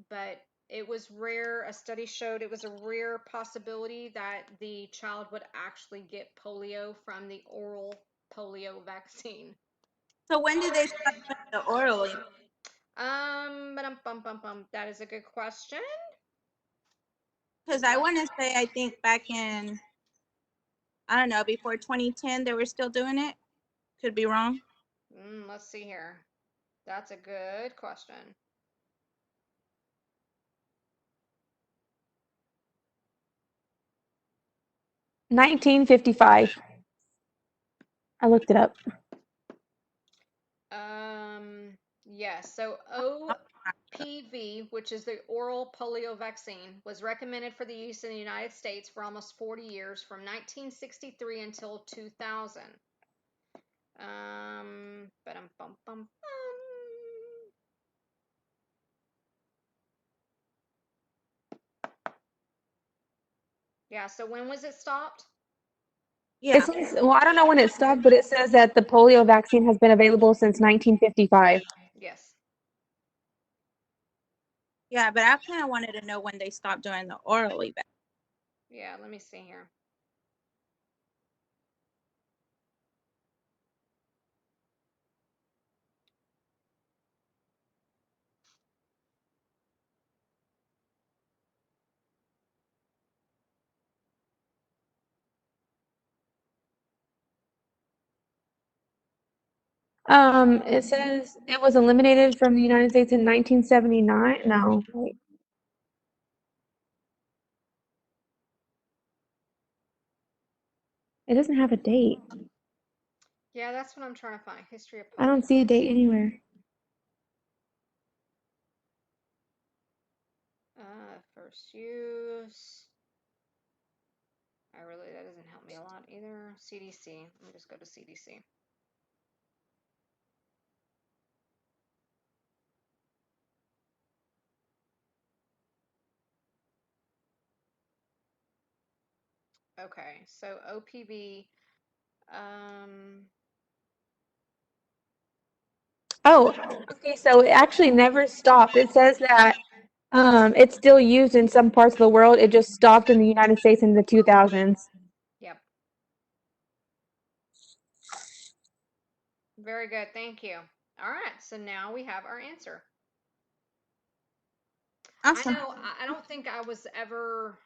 But it was rare. A study showed it was a rare possibility that the child would actually get polio from the oral polio vaccine. So when did they start doing the orally? That is a good question. Because I want to say I think back in I don't know before 2010 they were still doing it. Could be wrong. Let's see here. That's a good question. $19.55. I looked it up. Yes. So OPV, which is the oral polio vaccine, was recommended for the use in the United States for almost 40 years, from 1963 until 2000. Ba-dum, bum. Yeah, so when was it stopped? It Yeah, says, well, I don't know when it stopped, but it says that the polio vaccine has been available since 1955. Yes. yeah, but I kind of wanted to know when they stopped doing the orally vaccine. Yeah, let me see here. It says it was eliminated from the United States in 1979. No, wait. It doesn't have a date. Yeah, that's what I'm trying to find. History of polio. I don't see a date anywhere. First use. That doesn't help me a lot either. CDC. Let me just go to CDC. Okay, so OPV. Oh, okay, so it actually never stopped. It says that it's still used in some parts of the world. It just stopped in the United States in the 2000s. Yep. Very good. Thank you. All right, so now we have our answer. Awesome. I don't think I was ever,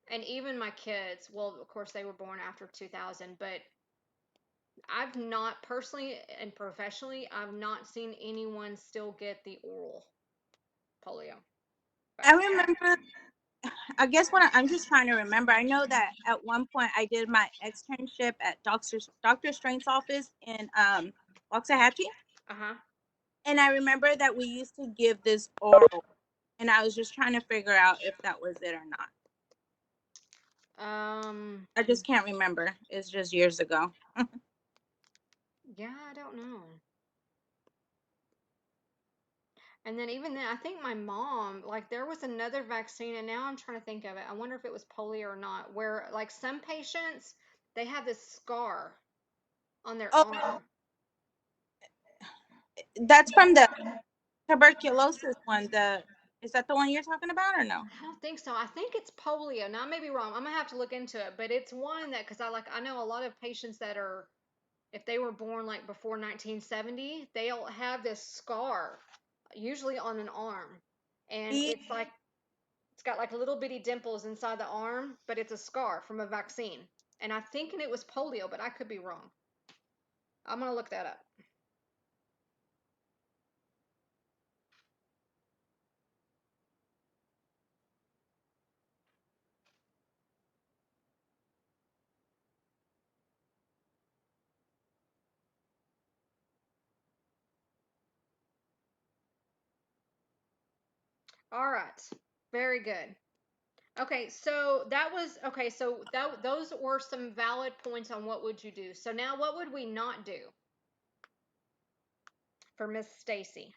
and even my kids, well, of course, they were born after 2000, but I've not personally and professionally, I've not seen anyone still get the oral polio I vaccine. remember. I guess I'm just trying to remember. I know that at one point I did my externship at Dr. Strain's office in Waxahachie, Uh-huh. and I remember that we used to give this oral, and I was just trying to figure out if that was it or not. I just can't remember. It's just years ago. Yeah, I don't know. And then even then, I think my mom, like there was another vaccine, and now I'm trying to think of it. I wonder if it was polio or not, where like some patients, they have this scar on their Oh, arm. that's from the tuberculosis one. Is that the one you're talking about or no? I don't think so. I think it's polio. Now I may be wrong. I'm gonna have to look into it, but it's one that because I know a lot of patients that are, if they were born like before 1970, they'll have this scar, usually on an arm, and Yeah. it's got like little bitty dimples inside the arm, but it's a scar from a vaccine. And I thinking it was polio, but I could be wrong. I'm gonna look that up. All right, very good. Okay, so that was okay. So those were some valid points on what would you do. So now, what would we not do for Miss Stacy?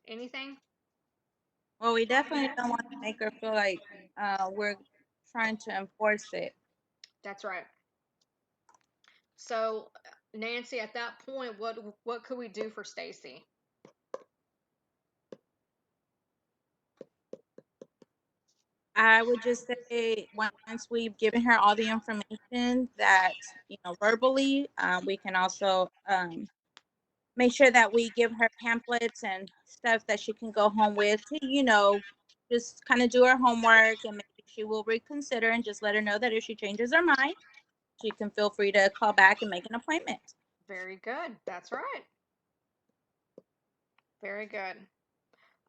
Anything? Well, we definitely don't want to make her feel like we're trying to enforce it. That's right. So, Nancy, at that point, what could we do for Stacy? I would just say once we've given her all the information that verbally, we can also make sure that we give her pamphlets and stuff that she can go home with to just kind of do her homework, and maybe she will reconsider, and just let her know that if she changes her mind, she can feel free to call back and make an appointment. Very good. That's right. Very good.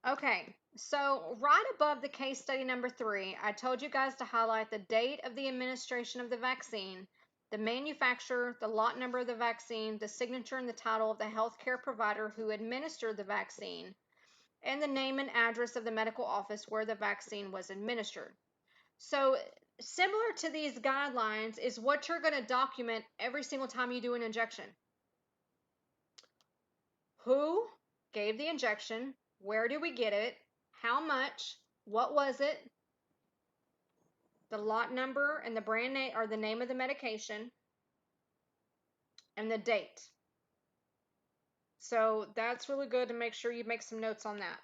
Okay, so right above the case study number 3, I told you guys to highlight the date of the administration of the vaccine, the manufacturer, the lot number of the vaccine, the signature and the title of the healthcare provider who administered the vaccine, and the name and address of the medical office where the vaccine was administered. So, similar to these guidelines is what you're going to document every single time you do an injection. Who gave the injection? Where did we get it? How much? What was it? The lot number and the brand name or the name of the medication and the date. So that's really good to make sure you make some notes on that.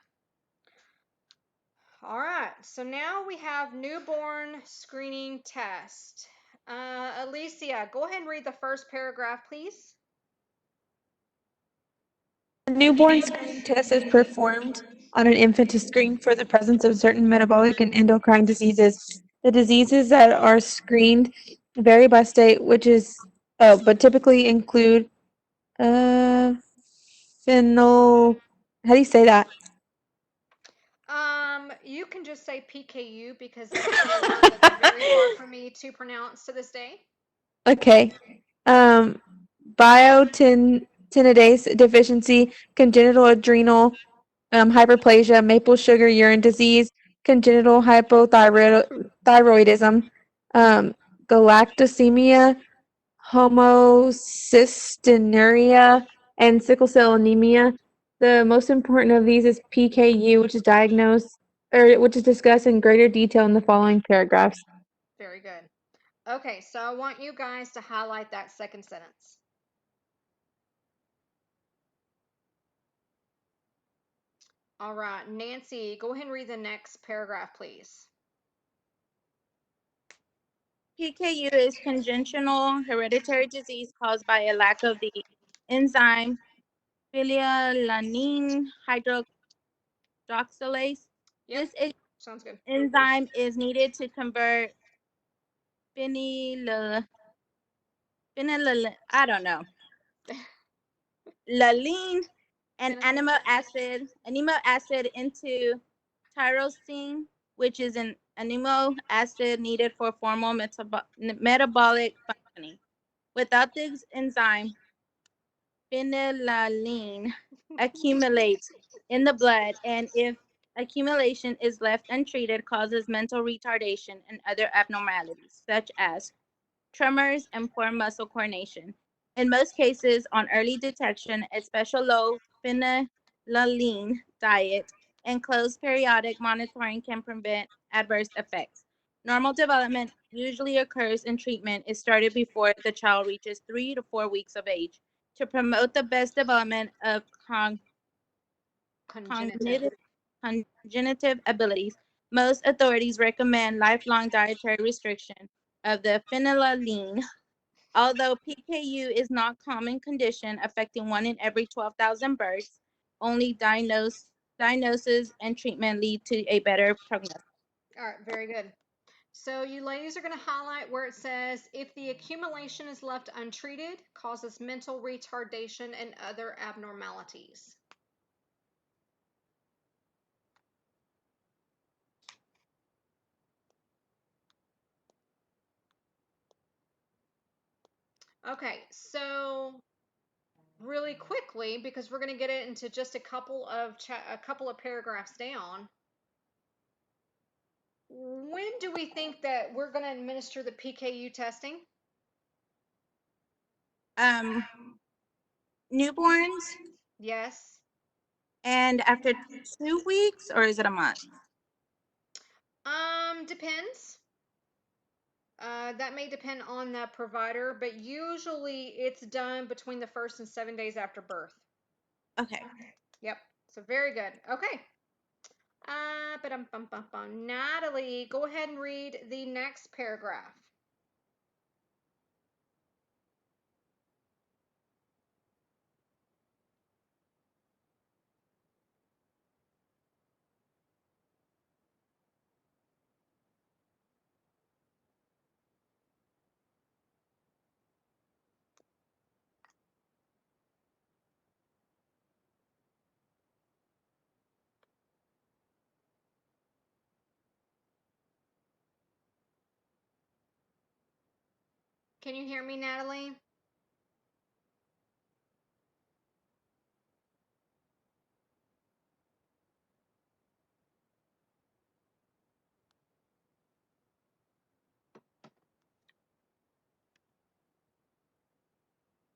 All right, so now we have newborn screening test. Alicia, go ahead and read the first paragraph, please. A newborn screening test is performed on an infant to screen for the presence of certain metabolic and endocrine diseases. The diseases that are screened vary by state, but typically include phenol. How do you say that? You can just say PKU because that's a word that's very hard for me to pronounce to this day. Okay. Biotinidase deficiency, congenital adrenal hyperplasia, maple sugar urine disease, congenital hypothyroidism, galactosemia, homocystinuria, and sickle cell anemia. The most important of these is PKU, which is discussed in greater detail in the following paragraphs. Very good. Okay, so I want you guys to highlight that second sentence. All right, Nancy, go ahead and read the next paragraph, please. PKU is congenital hereditary disease caused by a lack of the enzyme phenylalanine hydroxylase. Yep, This sounds good. enzyme is needed to convert phenylalanine, I don't know, laline and amino acid into tyrosine, which is an amino acid needed for formal metabolic functioning. Without this enzyme, phenylalanine accumulates in the blood, and if accumulation is left untreated, causes mental retardation and other abnormalities, such as tremors and poor muscle coordination. In most cases, on early detection, a special low phenylalanine diet and close periodic monitoring can prevent adverse effects. Normal development usually occurs and treatment is started before the child reaches 3 to 4 weeks of age to promote the best development of Congenitive. cognitive abilities. Most authorities recommend lifelong dietary restriction of the phenylalanine. Although PKU is not a common condition affecting 1 in every 12,000 births, only diagnosis and treatment lead to a better prognosis. All right, very good. So you ladies are going to highlight where it says, if the accumulation is left untreated, causes mental retardation and other abnormalities. Okay, so really quickly, because we're going to get it into just a couple of paragraphs down. When do we think that we're going to administer the PKU testing? Newborns, Yes. and after 2 weeks, or is it a month? Depends. That may depend on the provider, but usually it's done between the 1st and 7 days after birth. Okay. Yep. So very good. Okay. Natalie, go ahead and read the next paragraph. Can you hear me, Natalie?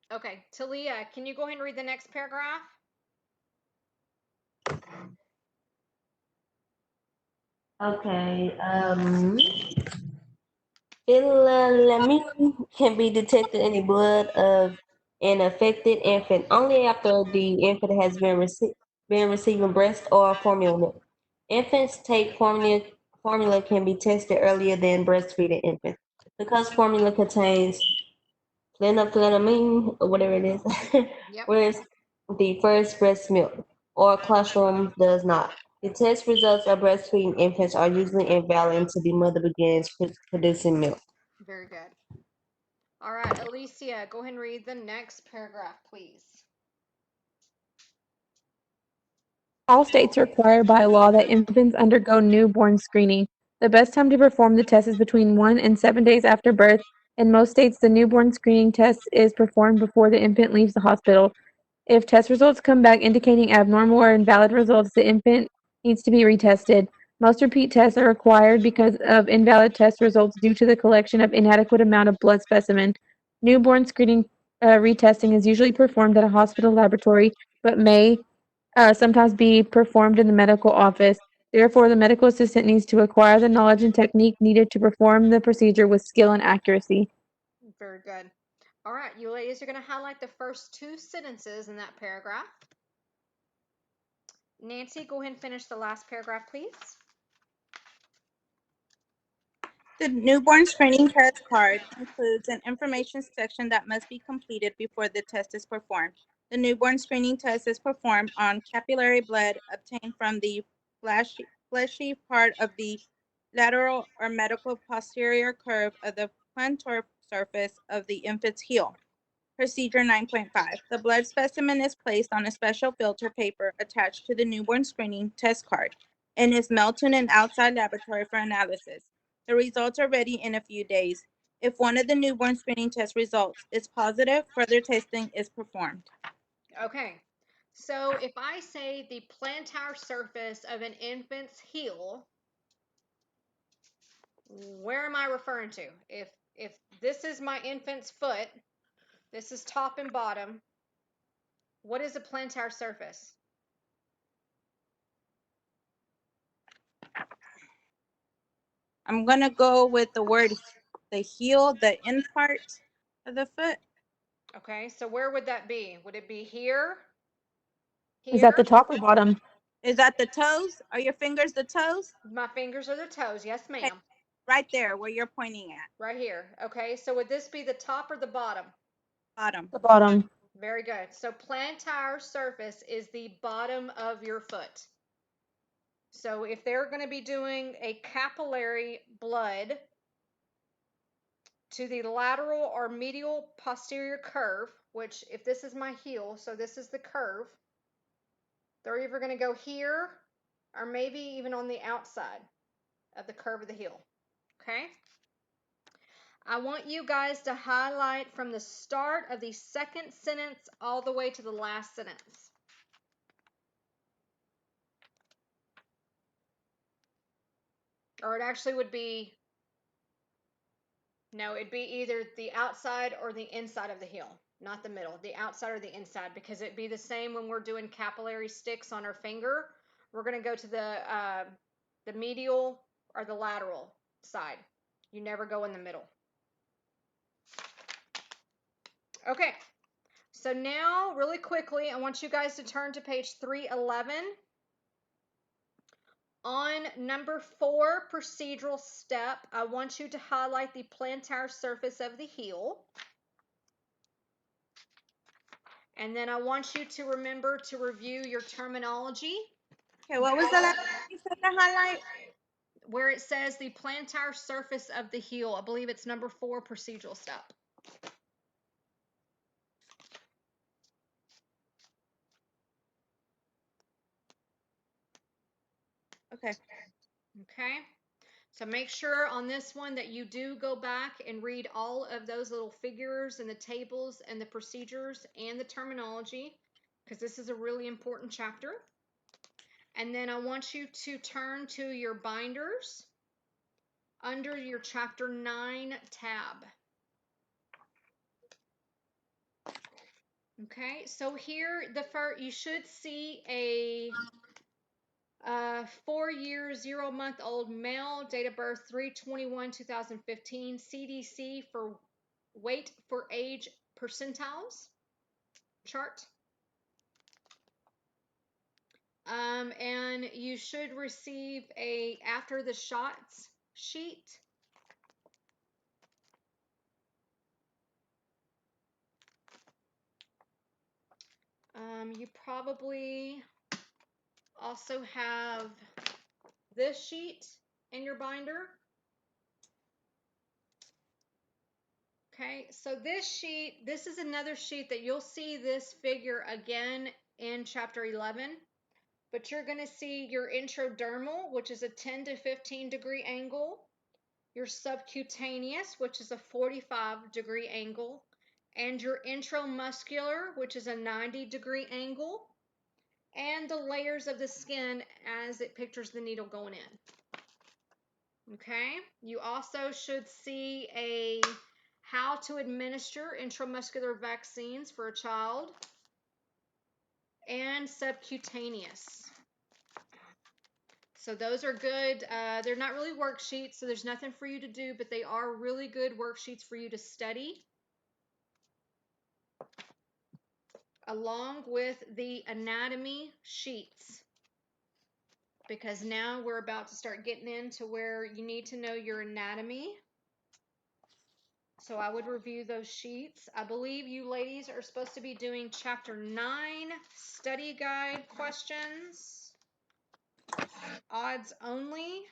Okay. Talia, can you go ahead and read the next paragraph? Okay. Phenylalanine can be detected in the blood of an affected infant only after the infant has been receiving breast or formula milk. Infants take formula can be tested earlier than breastfeeding infants because formula contains phenethylamine or whatever it is, Yep. whereas the first breast milk or colostrum does not. The test results of breastfeeding infants are usually invalid until the mother begins producing milk. Very good. All right, Alicia, go ahead and read the next paragraph, please. All states require by law that infants undergo newborn screening. The best time to perform the test is between 1 and 7 days after birth. In most states, the newborn screening test is performed before the infant leaves the hospital. If test results come back indicating abnormal or invalid results, the infant needs to be retested. Most repeat tests are required because of invalid test results due to the collection of inadequate amount of blood specimen. Newborn screening retesting is usually performed at a hospital laboratory, but may sometimes be performed in the medical office. Therefore, the medical assistant needs to acquire the knowledge and technique needed to perform the procedure with skill and accuracy. Very good. All right, you ladies are going to highlight the first two sentences in that paragraph. Nancy, go ahead and finish the last paragraph, please. The newborn screening test card includes an information section that must be completed before the test is performed. The newborn screening test is performed on capillary blood obtained from the fleshy part of the lateral or medial posterior curve of the plantar surface of the infant's heel. Procedure 9.5. The blood specimen is placed on a special filter paper attached to the newborn screening test card and is mailed to an outside laboratory for analysis. The results are ready in a few days. If one of the newborn screening test results is positive, further testing is performed. Okay, so if I say the plantar surface of an infant's heel, where am I referring to? If this is my infant's foot, this is top and bottom, what is a plantar surface? I'm going to go with the word the heel, the end part of the foot. Okay, so where would that be? Would it be here? Is that Here? the top or bottom? Is that the toes? Are your fingers the toes? My fingers are the toes. Yes, Okay, ma'am. right there where you're pointing at. Right here. Okay, so would this be the top or the bottom? Bottom. The bottom. Very good. So plantar surface is the bottom of your foot. So if they're going to be doing a capillary blood to the lateral or medial posterior curve, which if this is my heel, so this is the curve, they're either going to go here or maybe even on the outside of the curve of the heel. Okay? I want you guys to highlight from the start of the second sentence all the way to the last sentence. Or it actually would be, no, it'd be either the outside or the inside of the heel, not the middle, the outside or the inside, because it'd be the same when we're doing capillary sticks on our finger. We're going to go to the medial or the lateral side. You never go in the middle. Okay, so now really quickly, I want you guys to turn to page 311. On number 4, procedural step, I want you to highlight the plantar surface of the heel. And then I want you to remember to review your terminology. Okay, what was the last thing you said to highlight? Where it says the plantar surface of the heel. I believe it's number 4, procedural step. Okay. Okay. So make sure on this one that you do go back and read all of those little figures and the tables and the procedures and the terminology, because this is a really important chapter. And then I want you to turn to your binders under your chapter 9 tab. Okay, so here you should see 4 years, 0 month old male, date of birth 3/21/2015, CDC for weight for age percentiles chart. And you should receive a after the shots sheet. You probably also have this sheet in your binder. Okay, so this sheet, this is another sheet that you'll see this figure again in chapter 11, but you're going to see your intradermal, which is a 10 to 15 degree angle, your subcutaneous, which is a 45-degree angle, and your intramuscular, which is a 90-degree angle, and the layers of the skin as it pictures the needle going in. Okay, you also should see a how to administer intramuscular vaccines for a child and subcutaneous. So those are good. They're not really worksheets, so there's nothing for you to do, but they are really good worksheets for you to study, along with the anatomy sheets, because now we're about to start getting into where you need to know your anatomy. So I would review those sheets. I believe you ladies are supposed to be doing chapter 9 study guide questions, odds only.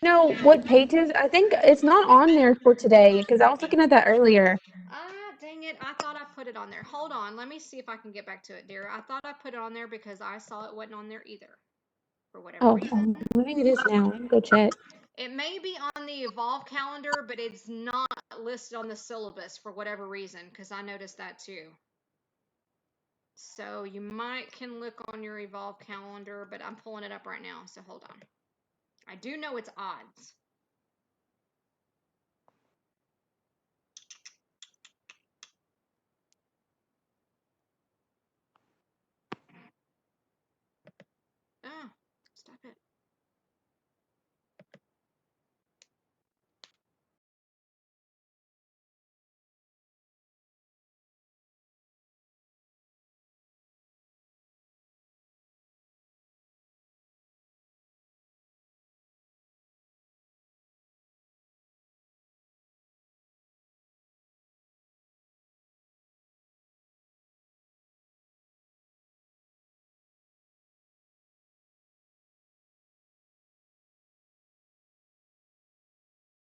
No, what pages? I think it's not on there for today because I was looking at that earlier. Ah, dang it. I thought I put it on there. Hold on. Let me see if I can get back to it, dear. I thought I put it on there because I saw it wasn't on there either for whatever Oh, reason. maybe it is now. Let me go check. It may be on the Evolve calendar, but it's not listed on the syllabus for whatever reason, because I noticed that too. So you might can look on your Evolve calendar, but I'm pulling it up right now, so hold on. I do know it's odds. Oh, stop it.